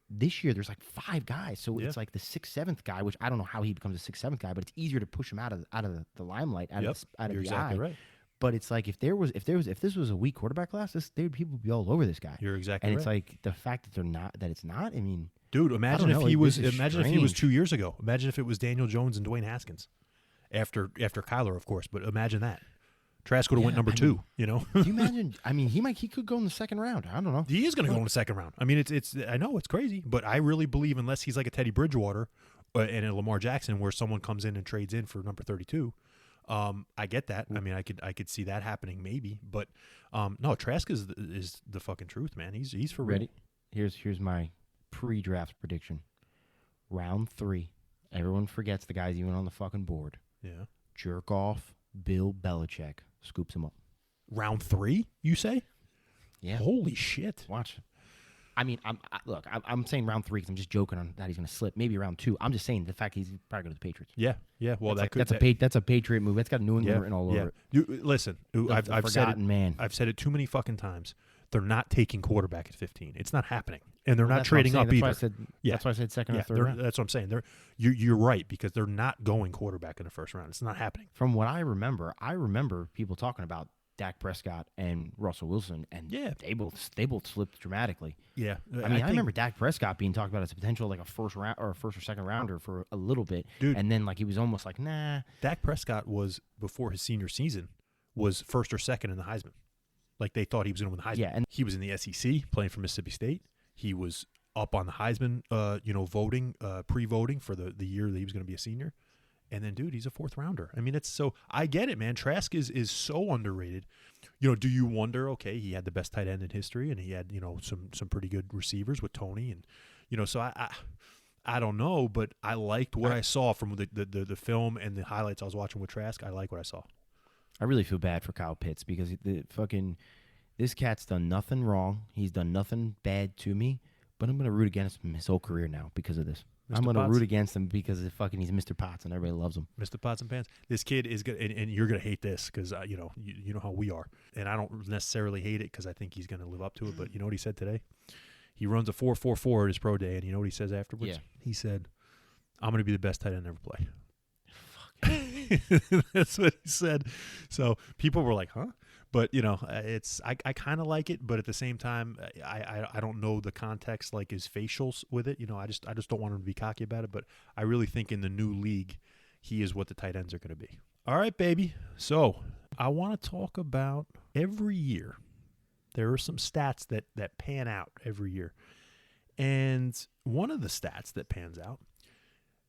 This year, there's like 5 guys. So it's like the 6th, 7th guy, which I don't know how he becomes a 6th, 7th guy, but it's easier to push him out of the limelight, out of You're the exactly eye. Right. But it's like if this was a weak quarterback class, people would be all over this guy. You're exactly right. And right. it's like the fact that it's not. I mean, dude, imagine if he was 2 years ago. Imagine if it was Daniel Jones and Dwayne Haskins, after Kyler, of course. But imagine that. Trask would have went number 2, you know? Do you imagine? I mean, he could go in the 2nd round. I don't know. He is going to go in the 2nd round. I mean, it's I know it's crazy, but I really believe unless he's like a Teddy Bridgewater and a Lamar Jackson where someone comes in and trades in for number 32, I get that. I mean, I could see that happening maybe, but no, Trask is the fucking truth, man. He's for real. Ready? Here's my pre-draft prediction. Round 3. Everyone forgets the guys even on the fucking board. Yeah. Jerk off Bill Belichick scoops him up. Round 3, you say? Yeah. Holy shit. Watch. I mean, I'm saying round 3 because I'm just joking on that he's going to slip. Maybe round 2. I'm just saying the fact he's probably going to the Patriots. Yeah. Well, that's a Patriot move. That's got New England written all over it. Listen, I've said it. Man. I've said it too many fucking times. They're not taking quarterback at 15. It's not happening, and they're not trading up either. That's why I said second or third round. That's what I'm saying. You're right because they're not going quarterback in the first round. It's not happening. From what I remember people talking about Dak Prescott and Russell Wilson, and they both slipped dramatically. Yeah, I remember Dak Prescott being talked about as a potential like a first or second rounder for a little bit, dude. And then like he was almost like nah. Dak Prescott was before his senior season was first or second in the Heisman. Like they thought he was going to win the Heisman. Yeah, and he was in the SEC playing for Mississippi State. He was up on the Heisman, voting, pre-voting for the year that he was going to be a senior. And then, dude, he's a 4th rounder. I mean, I get it, man. Trask is so underrated. Do you wonder, okay, he had the best tight end in history, and he had, some pretty good receivers with Tony. And, so I don't know, but I liked what I saw from the film and the highlights I was watching with Trask. I like what I saw. I really feel bad for Kyle Pitts because this cat's done nothing wrong. He's done nothing bad to me, but I'm going to root against him his whole career now because of this. Mr. I'm going to root against him because he's Mr. Potts and everybody loves him. Mr. Pots and Pans. This kid is good, and you're going to hate this because, you know how we are. And I don't necessarily hate it because I think he's going to live up to it. But you know what he said today? He runs a 4.44 at his pro day, and you know what he says afterwards? Yeah. He said, I'm going to be the best tight end ever play. That's what he said. So people were like, huh? But, I kind of like it, but at the same time, I don't know the context, like his facials with it. I just don't want him to be cocky about it. But I really think in the new league, he is what the tight ends are going to be. All right, baby. So I want to talk about every year. There are some stats that pan out every year. And one of the stats that pans out,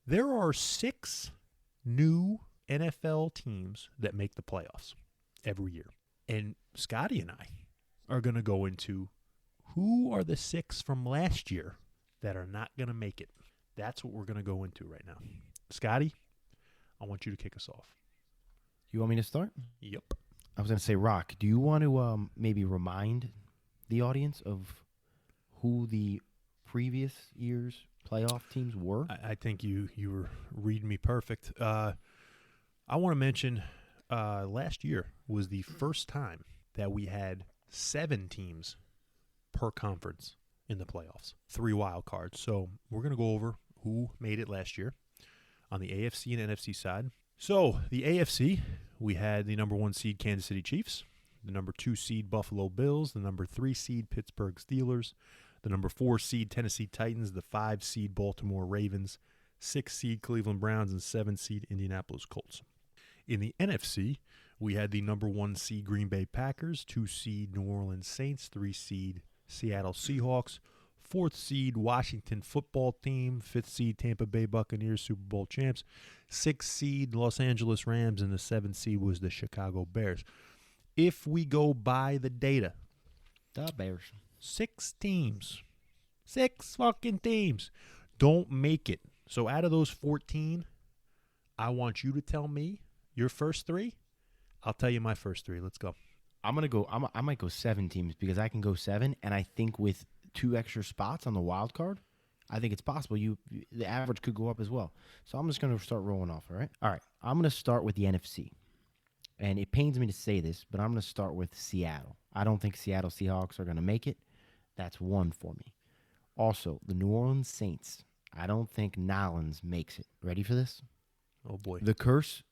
there are 6 new NFL teams that make the playoffs every year. And Scotty and I are going to go into who are the 6 from last year that are not going to make it. That's what we're going to go into right now. Scotty, I want you to kick us off. You want me to start? Yep. I was going to say, Rock, do you want to maybe remind the audience of who the previous year's playoff teams were? I think you were reading me perfect. I want to mention last year was the first time that we had 7 teams per conference in the playoffs, 3 wild cards. So we're going to go over who made it last year on the AFC and NFC side. So the AFC, we had the number 1 seed Kansas City Chiefs, the number 2 seed Buffalo Bills, the number 3 seed Pittsburgh Steelers, the number 4 seed Tennessee Titans, the 5 seed Baltimore Ravens, 6 seed Cleveland Browns, and 7 seed Indianapolis Colts. In the NFC, we had the number 1 seed Green Bay Packers, 2 seed New Orleans Saints, 3 seed Seattle Seahawks, 4th seed Washington Football Team, 5th seed Tampa Bay Buccaneers, Super Bowl champs, 6th seed Los Angeles Rams, and the 7th seed was the Chicago Bears. If we go by the data, the Bears, 6 teams, 6 fucking teams don't make it. So out of those 14, I want you to tell me your first 3. I'll tell you my first 3. Let's go. I'm gonna go. I might go 7 teams because I can go 7, and I think with 2 extra spots on the wild card, I think it's possible the average could go up as well. So I'm just gonna start rolling off. All right. I'm gonna start with the NFC, and it pains me to say this, but I'm gonna start with Seattle. I don't think Seattle Seahawks are gonna make it. That's 1 for me. Also, the New Orleans Saints. I don't think Nolans makes it. Ready for this? Oh boy. The curse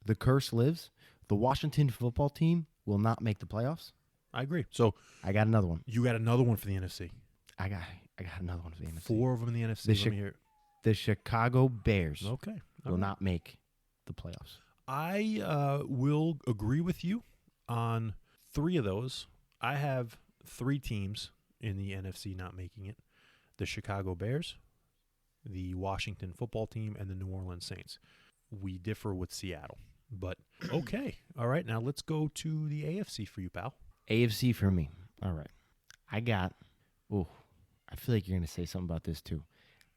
lives. The Washington Football Team will not make the playoffs. I agree. So I got another one. You got another one for the NFC. I got another one for the NFC. 4 of them in the NFC. Let me hear it. The Chicago Bears will not make the playoffs. I will agree with you on 3 of those. I have 3 teams in the NFC not making it. The Chicago Bears, the Washington Football Team, and the New Orleans Saints. We differ with Seattle. But, okay. All right, now let's go to the AFC for you, pal. AFC for me. All right. I feel like you're going to say something about this, too.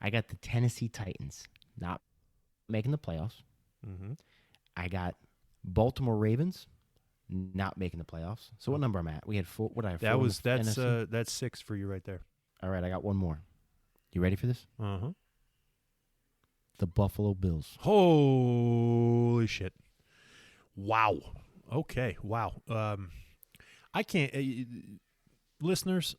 I got the Tennessee Titans not making the playoffs. Mm-hmm. I got Baltimore Ravens not making the playoffs. So what number I'm at? We had 4. What I have? 4 in the NFC? That's 6 for you right there. All right, I got one more. You ready for this? Uh-huh. The Buffalo Bills. Holy shit. Wow. Okay. Wow. I can't listeners,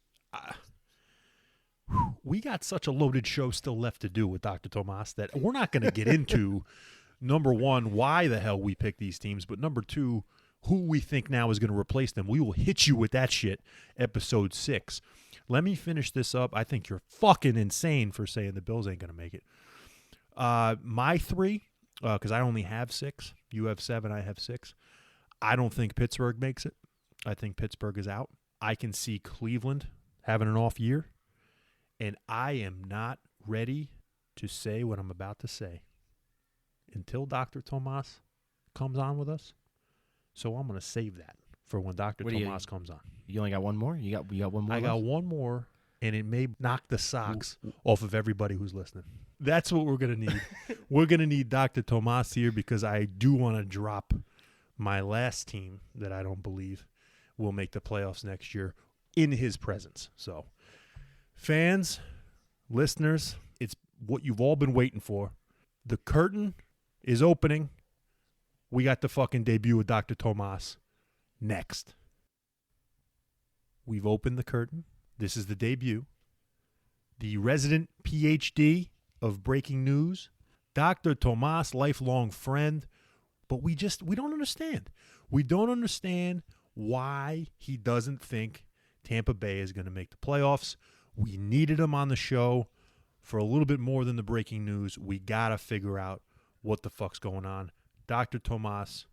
we got such a loaded show still left to do with Dr. Tomas that we're not going to get into number one, why the hell we pick these teams, but number two, who we think now is going to replace them. We will hit you with that shit, episode 6. Let me finish this up. I think you're fucking insane for saying the Bills ain't going to make it. My 3, because I only have 6. You have 7, I have 6. I don't think Pittsburgh makes it. I think Pittsburgh is out. I can see Cleveland having an off year, and I am not ready to say what I'm about to say until Dr. Tomas comes on with us. So I'm going to save that for when Dr. Tomas comes on. You only got one more? You got one more? I got one more, and it may knock the socks off of everybody who's listening. That's what we're going to need. We're going to need Dr. Tomas here because I do want to drop my last team that I don't believe will make the playoffs next year in his presence. So, fans, listeners, it's what you've all been waiting for. The curtain is opening. We got the fucking debut of Dr. Tomas next. We've opened the curtain. This is the debut. The resident PhD of breaking news, Dr. Tomas, lifelong friend. But we don't understand. We don't understand why he doesn't think Tampa Bay is going to make the playoffs. We needed him on the show for a little bit more than the breaking news. We got to figure out what the fuck's going on. Dr. Tomas,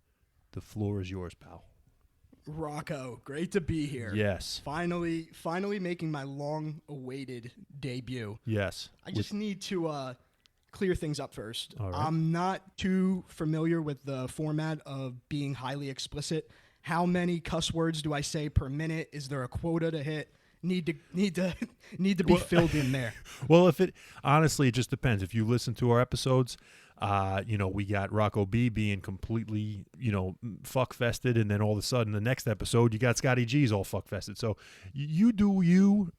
the floor is yours, pal. Rocco, great to be here. Yes. Finally making my long-awaited debut. Yes. I just need to clear things up first. All right. I'm not too familiar with the format of being highly explicit. How many cuss words do I say per minute? Is there a quota to hit? Need to be filled in there. Well, honestly, it just depends. If you listen to our episodes, we got Rocco B being completely, fuck-fested, and then all of a sudden the next episode you got Scotty G's all fuck-fested. So you do you,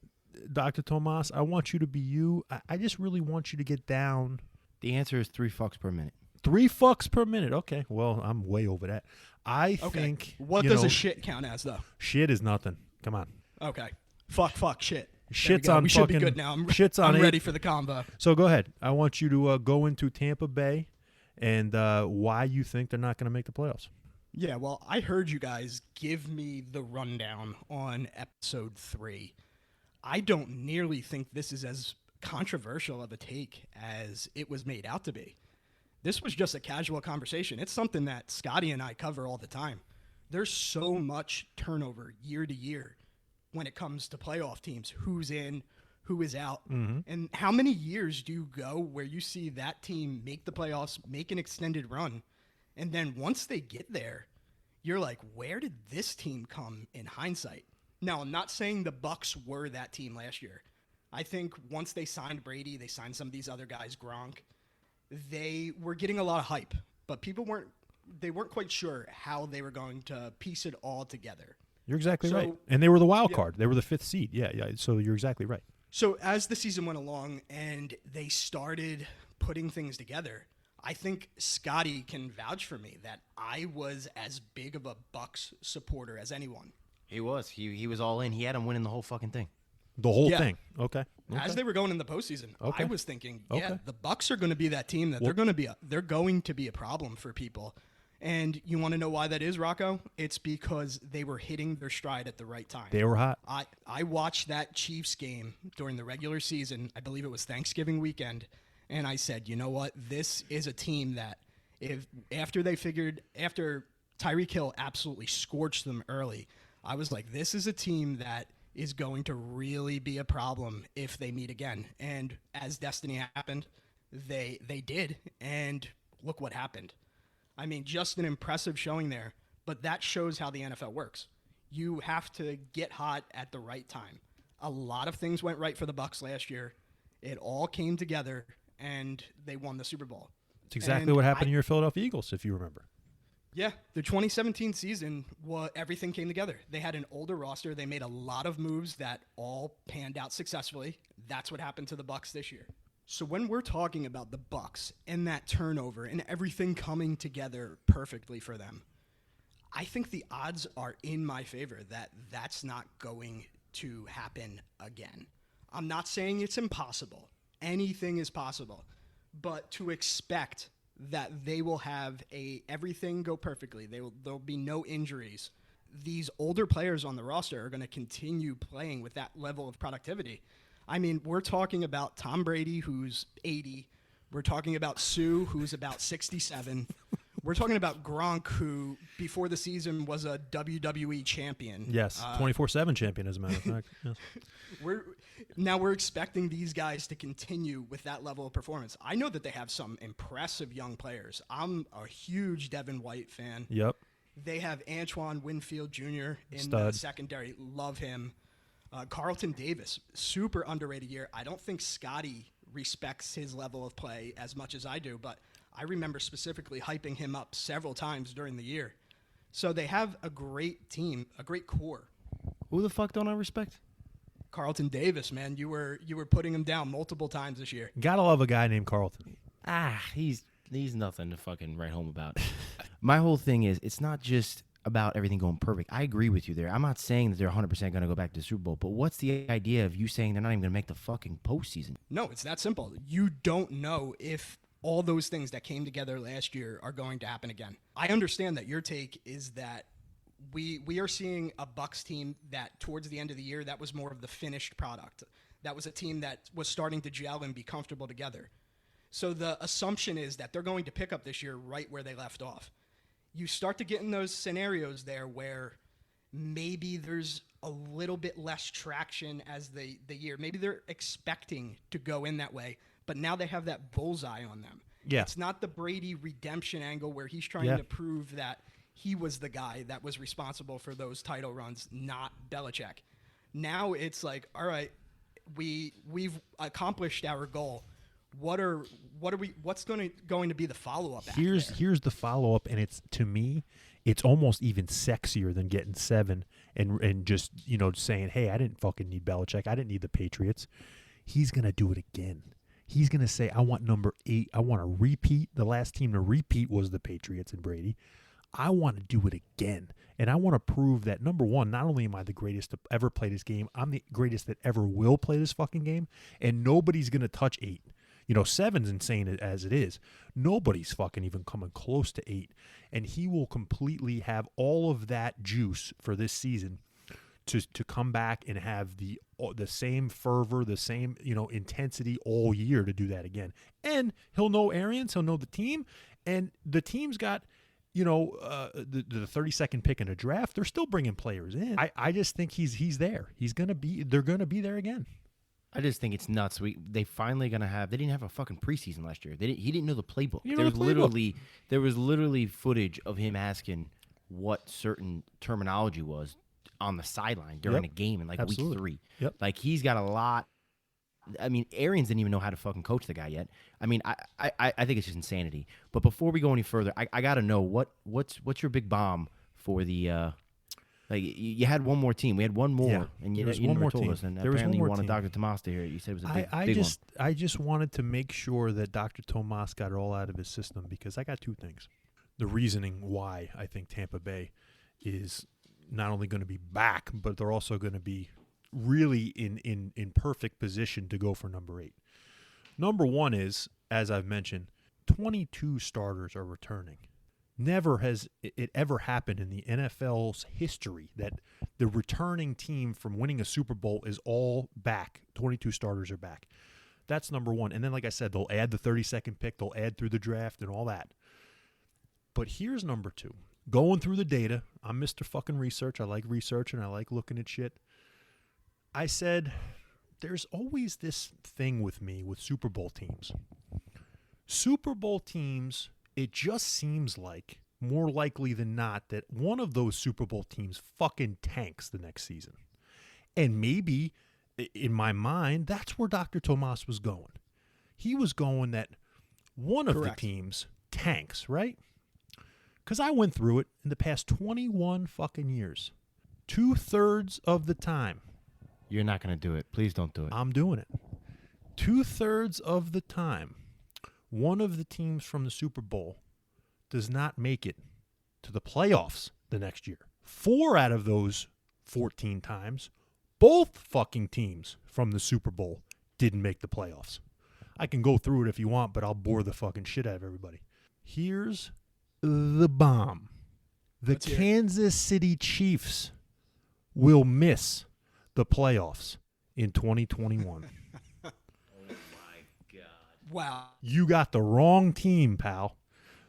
Dr. Tomas. I want you to be you. I just really want you to get down. The answer is 3 fucks per minute. 3 fucks per minute. Okay, well, I'm way over that. I think. What does a shit count as, though? Shit is nothing. Come on. Okay. Fuck, shit. Shit's on we fucking. should be good now. I'm ready for the combo. So go ahead. I want you to go into Tampa Bay and why you think they're not going to make the playoffs. Yeah, well, I heard you guys give me the rundown on episode 3. I don't nearly think this is as controversial of a take as it was made out to be. This was just a casual conversation. It's something that Scotty and I cover all the time. There's so much turnover year to year when it comes to playoff teams, who's in, who is out. Mm-hmm. And how many years do you go where you see that team make the playoffs, make an extended run, and then once they get there, you're like, where did this team come in hindsight? Now, I'm not saying the Bucs were that team last year. I think once they signed Brady, they signed some of these other guys, Gronk, they were getting a lot of hype, but people weren't quite sure how they were going to piece it all together. You're exactly right. And they were the wild card. They were the 5th seed. Yeah. So you're exactly right. So as the season went along and they started putting things together, I think Scotty can vouch for me that I was as big of a Bucs supporter as anyone. He was. He was all in. He had him winning the whole fucking thing. The whole thing. Okay. As they were going in the postseason, okay. I was thinking, the Bucs are going to be that team that they're going to be a problem for people. And you want to know why that is, Rocco? It's because they were hitting their stride at the right time. They were hot. I watched that Chiefs game during the regular season. I believe it was Thanksgiving weekend. And I said, you know what? This is a team that after Tyreek Hill absolutely scorched them early, I was like, this is a team that is going to really be a problem if they meet again. And as destiny happened, they did. And look what happened. I mean, just an impressive showing there, but that shows how the NFL works. You have to get hot at the right time. A lot of things went right for the Bucs last year. It all came together, and they won the Super Bowl. It's exactly what happened to your Philadelphia Eagles, if you remember. Yeah, the 2017 season, everything came together. They had an older roster. They made a lot of moves that all panned out successfully. That's what happened to the Bucks this year. So when we're talking about the Bucks and that turnover and everything coming together perfectly for them, I think the odds are in my favor that that's not going to happen again. I'm not saying it's impossible. Anything is possible. But to expect that they will have everything go perfectly, there'll be no injuries. These older players on the roster are going to continue playing with that level of productivity. I mean, we're talking about Tom Brady, who's 80. We're talking about Sue, who's about 67. We're talking about Gronk, who before the season was a WWE champion. Yes, 24/7 champion, as a matter of fact. Yes. We're expecting these guys to continue with that level of performance. I know that they have some impressive young players. I'm a huge Devin White fan. Yep. They have Antoine Winfield Jr. in Stud. the secondary. Love him. Carlton Davis, super underrated year. I don't think Scotty respects his level of play as much as I do, but I remember specifically hyping him up several times during the year. So they have a great team, a great core. Who the fuck don't I respect? Carlton Davis, man, you were putting him down multiple times this year. Gotta love a guy named Carlton. He's nothing to fucking write home about. My whole thing is, it's not just about everything going perfect. I agree with you there. I'm not saying that they're 100% going to go back to the Super Bowl, but what's the idea of you saying they're not even going to make the fucking postseason? No, it's that simple. You don't know if all those things that came together last year are going to happen again. I understand that your take is that we are seeing a Bucks team that towards the end of the year, that was more of the finished product. That was a team that was starting to gel and be comfortable together. So the assumption is that they're going to pick up this year right where they left off. You start to get in those scenarios there where maybe there's a little bit less traction as the year. Maybe they're expecting to go in that way, but now they have that bullseye on them. Yeah. It's not the Brady redemption angle where he's trying to prove that he was the guy that was responsible for those title runs, not Belichick. Now it's like, all right, we've accomplished our goal. What's going to be the follow-up? Here's the follow-up, and it's, to me, it's almost even sexier than getting 7 and just, saying, hey, I didn't fucking need Belichick. I didn't need the Patriots. He's going to do it again. He's going to say, I want number 8. I want to repeat. The last team to repeat was the Patriots and Brady. I want to do it again. And I want to prove that, number one, not only am I the greatest to ever play this game, I'm the greatest that ever will play this fucking game, and nobody's going to touch 8. 7's insane as it is. Nobody's fucking even coming close to 8. And he will completely have all of that juice for this season to come back and have the same fervor, the same, intensity all year to do that again. And he'll know Arians, he'll know the team, and the team's got, the 32nd pick in a draft. They're still bringing players in. I just think he's there. They're going to be there again. I just think it's nuts. They finally gonna have. They didn't have a fucking preseason last year. He didn't know the playbook. There was literally footage of him asking what certain terminology was on the sideline during a game in week 3. Yep. Like, he's got a lot. I mean, Arians didn't even know how to fucking coach the guy yet. I mean, I think it's just insanity. But before we go any further, I gotta know what's your big bomb for the. You had one more team. We had one more, and you never told us. And apparently, you wanted Dr. Tomas to hear it. You said it was a big one. I just wanted to make sure that Dr. Tomas got it all out of his system, because I got 2 things. The reasoning why I think Tampa Bay is not only going to be back, but they're also going to be really in perfect position to go for number 8. Number 1 is, as I've mentioned, 22 starters are returning. Never has it ever happened in the NFL's history that the returning team from winning a Super Bowl is all back. 22 starters are back. That's number 1. And then, like I said, they'll add the 32nd pick. They'll add through the draft and all that. But here's number 2. Going through the data. I'm Mr. fucking research. I like research and I like looking at shit. I said, there's always this thing with me with Super Bowl teams. Super Bowl teams, it just seems like, more likely than not, that one of those Super Bowl teams fucking tanks the next season. And maybe, in my mind, that's where Dr. Tomas was going. He was going that one of the teams tanks, right? Because I went through it in the past 21 fucking years. 2/3 of the time. You're not going to do it. Please don't do it. I'm doing it. 2/3 of the time, one of the teams from the Super Bowl does not make it to the playoffs the next year. 4 out of those 14 times, both fucking teams from the Super Bowl didn't make the playoffs. I can go through it if you want, but I'll bore the fucking shit out of everybody. Here's the bomb. The Let's hear it. Kansas City Chiefs will miss the playoffs in 2021. Wow. You got the wrong team, pal.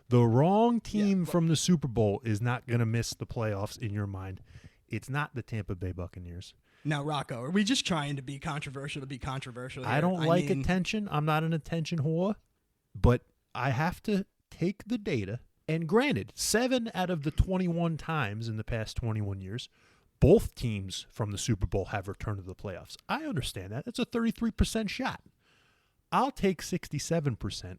The wrong team but- from the Super Bowl is not going to miss the playoffs in your mind. It's not the Tampa Bay Buccaneers. Now, Rocco, are we just trying to be controversial to be controversial here? I don't like mean, attention. I'm not an attention whore. But I have to take the data. And granted, 7 out of the 21 times in the past 21 years, both teams from the Super Bowl have returned to the playoffs. I understand that. That's a 33% shot. I'll take 67%,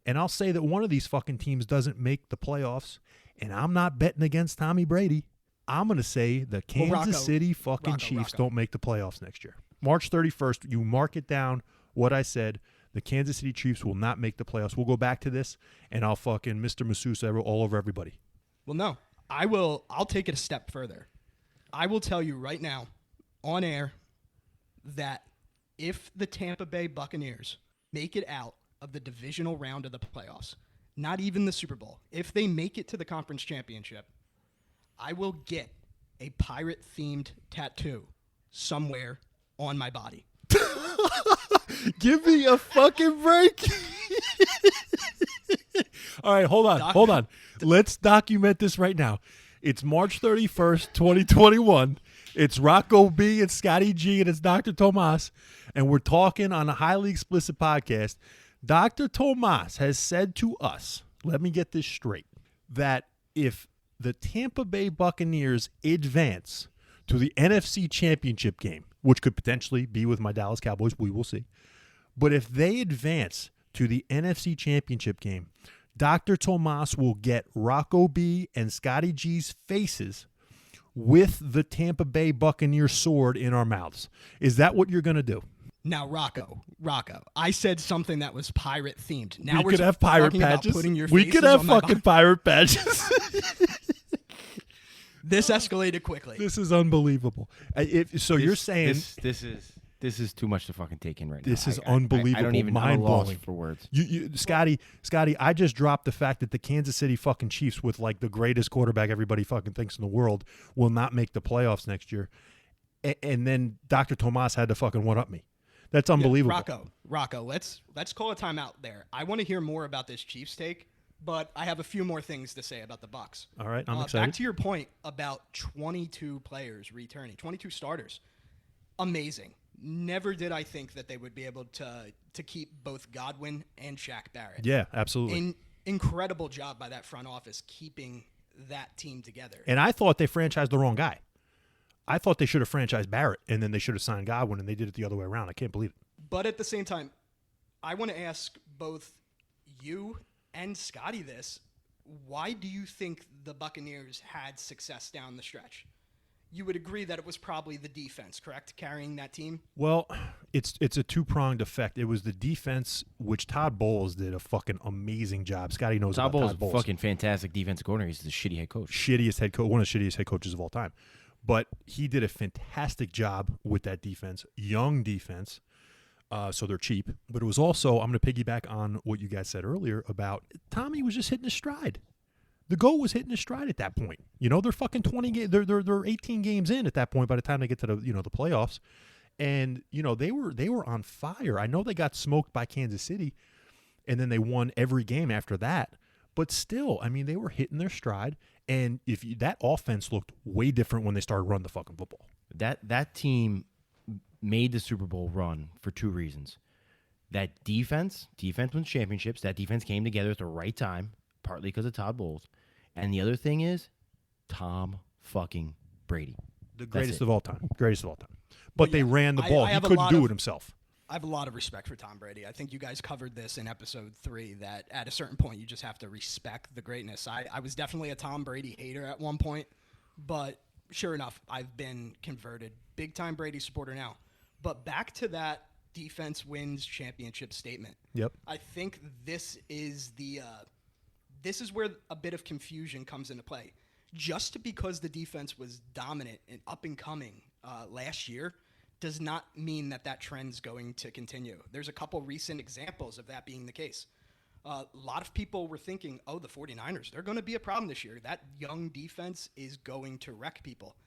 and I'll say that one of these fucking teams doesn't make the playoffs, and I'm not betting against Tommy Brady. I'm going to say the Kansas Rocco, City fucking Chiefs don't make the playoffs next year. March 31st, you mark it down what I said. The Kansas City Chiefs will not make the playoffs. We'll go back to this, and I'll fucking Mr. Masseuse all over everybody. Well, no. I'll take it a step further. I will tell you right now, on air, that if the Tampa Bay Buccaneers make it out of the divisional round of the playoffs, not even the Super Bowl, if they make it to the conference championship, I will get a pirate-themed tattoo somewhere on my body. Give me a fucking break. All right, hold on. Let's document this right now. It's March 31st, 2021. It's Rocco B, it's Scotty G, and it's Dr. Tomas, and we're talking on a highly explicit podcast. Dr. Tomas has said to us, let me get this straight, that if the Tampa Bay Buccaneers advance to the NFC Championship game, which could potentially be with my Dallas Cowboys, we will see, but if they advance to the NFC Championship game, Dr. Tomas will get Rocco B and Scotty G's faces with the Tampa Bay Buccaneers sword in our mouths. Is that what you're going to do? Now, Rocco, I said something that was pirate-themed. Now We could have pirate talking about patches. putting your We could faces have on my fucking body. pirate patches. This escalated quickly. This is unbelievable. You're saying This is too much to fucking take in right now. this is unbelievable, I don't even mind I'm lost blowing for words. Scotty, I just dropped the fact that the Kansas City fucking Chiefs, with like the greatest quarterback everybody fucking thinks in the world, will not make the playoffs next year. And then Dr. Tomas had to fucking one-up me. That's unbelievable. Rocco, let's call a timeout there. I want to hear more about this Chiefs take, but I have a few more things to say about the Bucs. All right, I'm excited. Back to your point about 22 players returning, 22 starters. Amazing. Never did I think that they would be able to keep both Godwin and Shaq Barrett. Yeah, absolutely. Incredible job by that front office keeping that team together. And I thought they franchised the wrong guy. I thought they should have franchised Barrett, and then they should have signed Godwin, and they did it the other way around. I can't believe it. But at the same time, I want to ask both you and Scotty this. Why do you think the Buccaneers had success down the stretch? You would agree that it was probably the defense, correct, carrying that team? Well, it's a two-pronged effect. It was the defense, which Todd Bowles did a fucking amazing job. Scotty knows Todd about Bowles Todd Bowles. fucking fantastic defensive coordinator. He's the shitty head coach. One of the shittiest head coaches of all time. But he did a fantastic job with that defense, young defense, so they're cheap. But it was also, I'm going to piggyback on what you guys said earlier about Tommy was just hitting his stride. The goal was hitting his stride at that point. You know, they're fucking 20 games. They're 18 games in at that point by the time they get to the the playoffs, and they were on fire. I know they got smoked by Kansas City, and then they won every game after that. But still, I mean, they were hitting their stride. And that offense looked way different when they started running the fucking football. That team made the Super Bowl run for two reasons. That defense wins championships. That defense came together at the right time, partly because of Todd Bowles. And the other thing is Tom fucking Brady. The greatest of all time. Greatest of all time. But they ran the ball. I He have a couldn't lot do of- it himself. I have a lot of respect for Tom Brady. I think you guys covered this in episode 3, that at a certain point you just have to respect the greatness. I was definitely a Tom Brady hater at one point, but sure enough, I've been converted. Big-time Brady supporter now. But back to that defense wins championship statement. Yep. I think this is where a bit of confusion comes into play. Just because the defense was dominant and up and coming last year does not mean that trend's going to continue. There's a couple recent examples of that being the case. A lot of people were thinking, oh, the 49ers, they're going to be a problem this year. That young defense is going to wreck people.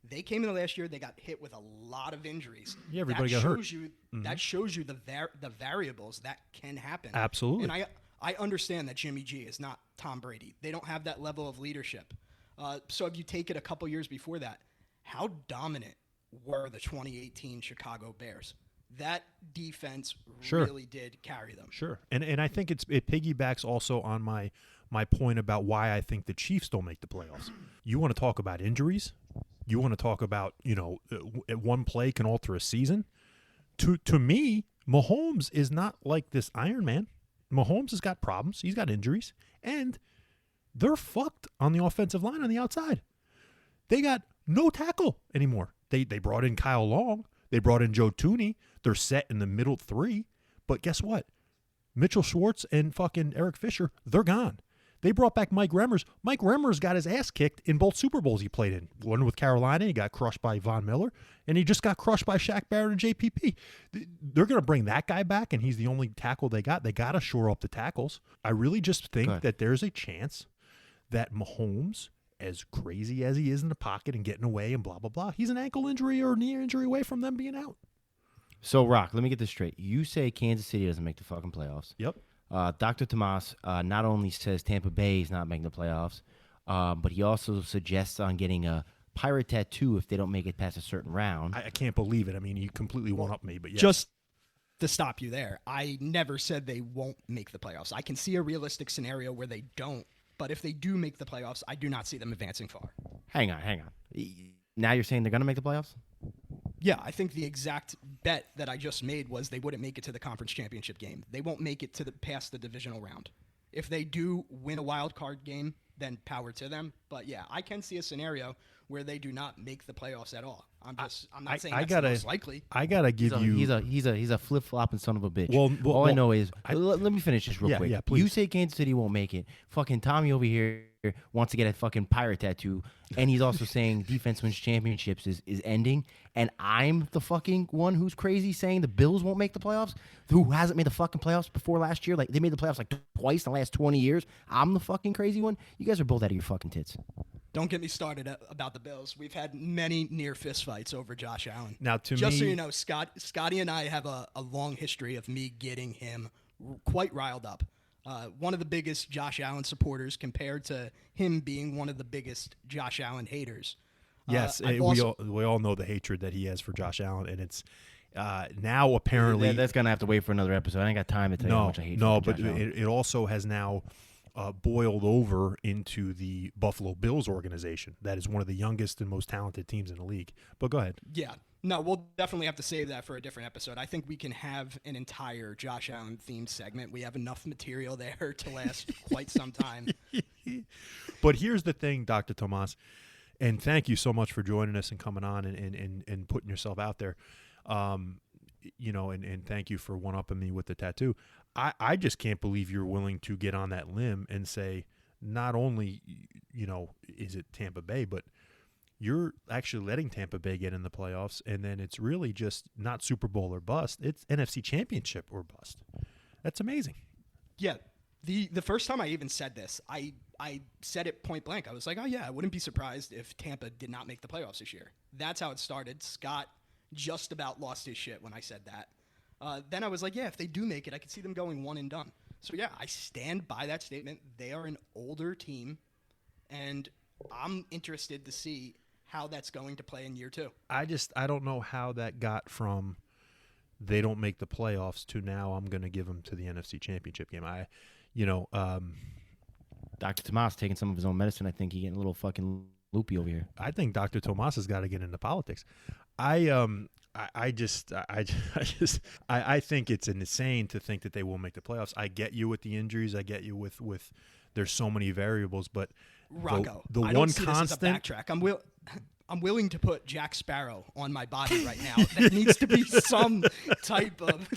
They came in the last year, they got hit with a lot of injuries. Yeah, everybody got hurt. That shows you the variables that can happen. Absolutely. And I understand that Jimmy G is not Tom Brady. They don't have that level of leadership. So if you take it a couple years before that, how dominant were the 2018 Chicago Bears? That defense really did carry them. Sure. And I think it piggybacks also on my point about why I think the Chiefs don't make the playoffs. You want to talk about injuries? You want to talk about, one play can alter a season? To me, Mahomes is not like this Iron Man. Mahomes has got problems. He's got injuries. And they're fucked on the offensive line on the outside. They got no tackle anymore. They brought in Kyle Long. They brought in Joe Tooney. They're set in the middle 3. But guess what? Mitchell Schwartz and fucking Eric Fisher, they're gone. They brought back Mike Remmers. Mike Remmers got his ass kicked in both Super Bowls he played in. One with Carolina, he got crushed by Von Miller, and he just got crushed by Shaq Barrett and JPP. They're going to bring that guy back, and he's the only tackle they got. They got to shore up the tackles. I really just think that there's a chance that Mahomes, as crazy as he is in the pocket and getting away and blah, blah, blah, he's an ankle injury or knee injury away from them being out. So, Rock, let me get this straight. You say Kansas City doesn't make the fucking playoffs. Yep. Dr. Tomas not only says Tampa Bay is not making the playoffs, but he also suggests on getting a pirate tattoo if they don't make it past a certain round. I can't believe it. I mean, you completely one up me, but yeah. Just to stop you there, I never said they won't make the playoffs. I can see a realistic scenario where they don't, but if they do make the playoffs, I do not see them advancing far. Hang on. Now you're saying they're going to make the playoffs? Yeah, I think the exact bet that I just made was they wouldn't make it to the conference championship game. They won't make it to past the divisional round. If they do win a wild card game, then power to them. But yeah, I can see a scenario where they do not make the playoffs at all. I'm not saying that's the most likely. I gotta give you. He's a flip flopping son of a bitch. Well, all I know is let me finish this real quick. Yeah, please. You say Kansas City won't make it. Fucking Tommy over here wants to get a fucking pirate tattoo, and he's also saying defense wins championships is ending. And I'm the fucking one who's crazy saying the Bills won't make the playoffs. Who hasn't made the fucking playoffs before last year? Like they made the playoffs like twice in the last 20 years. I'm the fucking crazy one. You guys are both out of your fucking tits. Don't get me started about the Bills. We've had many near fist fights over Josh Allen. Now, just so you know, Scotty and I have a long history of me getting him quite riled up. One of the biggest Josh Allen supporters compared to him being one of the biggest Josh Allen haters. Yes, we all know the hatred that he has for Josh Allen, and it's now apparently that's gonna have to wait for another episode. I ain't got time to tell you how much I hate. But it also has now boiled over into the Buffalo Bills organization. That is one of the youngest and most talented teams in the league. But go ahead. Yeah. No, we'll definitely have to save that for a different episode. I think we can have an entire Josh Allen themed segment. We have enough material there to last quite some time. But here's the thing, Dr. Tomas, and thank you so much for joining us and coming on and putting yourself out there. And thank you for one-upping me with the tattoo. I just can't believe you're willing to get on that limb and say not only, is it Tampa Bay, but you're actually letting Tampa Bay get in the playoffs, and then it's really just not Super Bowl or bust. It's NFC Championship or bust. That's amazing. Yeah. The first time I even said this, I said it point blank. I was like, oh, yeah, I wouldn't be surprised if Tampa did not make the playoffs this year. That's how it started. Scott just about lost his shit when I said that. Then I was like, yeah, if they do make it, I could see them going one and done. So, yeah, I stand by that statement. They are an older team, and I'm interested to see how that's going to play in year 2. I don't know how that got from they don't make the playoffs to now I'm going to give them to the NFC Championship game. Dr. Tomas taking some of his own medicine. I think he's getting a little fucking loopy over here. I think Dr. Tomas has got to get into politics. I I think it's insane to think that they will make the playoffs. I get you with the injuries. I get you with there's so many variables, but Rocco, the I one don't see constant. this as a backtrack. I'm willing to put Jack Sparrow on my body right now. There needs to be some type of.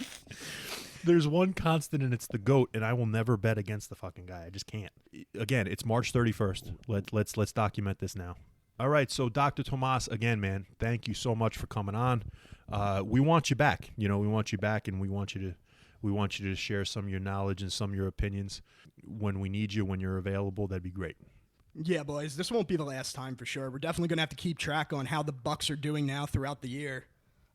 There's one constant, and it's the GOAT, and I will never bet against the fucking guy. I just can't. Again, it's March 31st. Let's document this now. All right, so Dr. Tomas, again, man, thank you so much for coming on. We want you back. We want you back, and we want you to share some of your knowledge and some of your opinions when we need you, when you're available. That'd be great. Yeah, boys, this won't be the last time for sure. We're definitely going to have to keep track on how the Bucks are doing now throughout the year.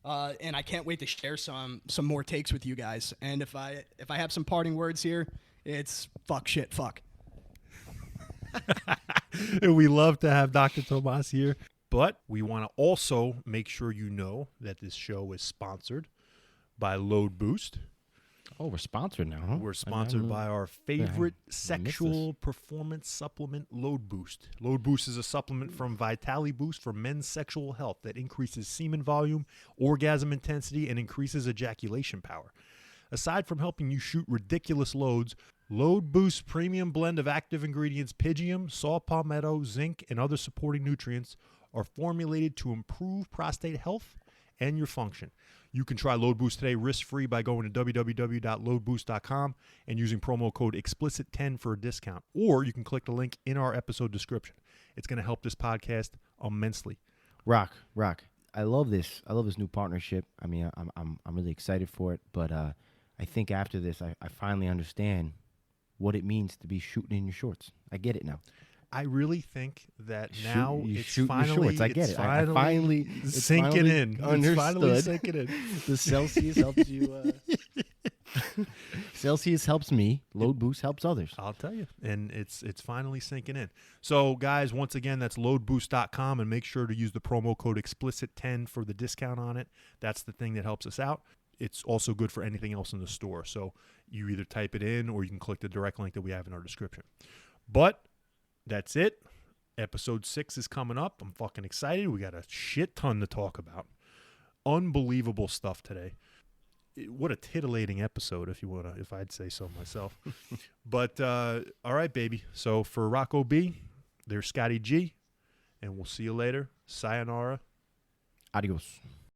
And I can't wait to share some more takes with you guys. And if I have some parting words here, it's fuck, shit, fuck. We love to have Dr. Tomas here, but we want to also make sure you know that this show is sponsored by LoadBoost. Oh, we're sponsored now, huh? We're sponsored by our favorite sexual performance supplement, LoadBoost. LoadBoost is a supplement from Vitality Boost for men's sexual health that increases semen volume, orgasm intensity, and increases ejaculation power. Aside from helping you shoot ridiculous loads, LoadBoost's premium blend of active ingredients, pygium, saw palmetto, zinc, and other supporting nutrients are formulated to improve prostate health and your function. You can try LoadBoost today risk-free by going to www.loadboost.com and using promo code explicit10 for a discount. Or you can click the link in our episode description. It's going to help this podcast immensely. Rock. I love this. I love this new partnership. I mean, I'm really excited for it. But I think after this, I finally understand what it means to be shooting in your shorts. I get it now. I really think that now it's I finally get it. It's sinking in. Understood. It's finally sinking in. The Celsius helps you. Celsius helps me. LoadBoost helps others. I'll tell you. And it's finally sinking in. So, guys, once again, that's loadboost.com, and make sure to use the promo code explicit10 for the discount on it. That's the thing that helps us out. It's also good for anything else in the store. So you either type it in or you can click the direct link that we have in our description. But that's it. Episode 6 is coming up. I'm fucking excited. We got a shit ton to talk about. Unbelievable stuff today. What a titillating episode, if I'd say so myself. But all right, baby. So for Rocco B, there's Scotty G, and we'll see you later. Sayonara. Adios.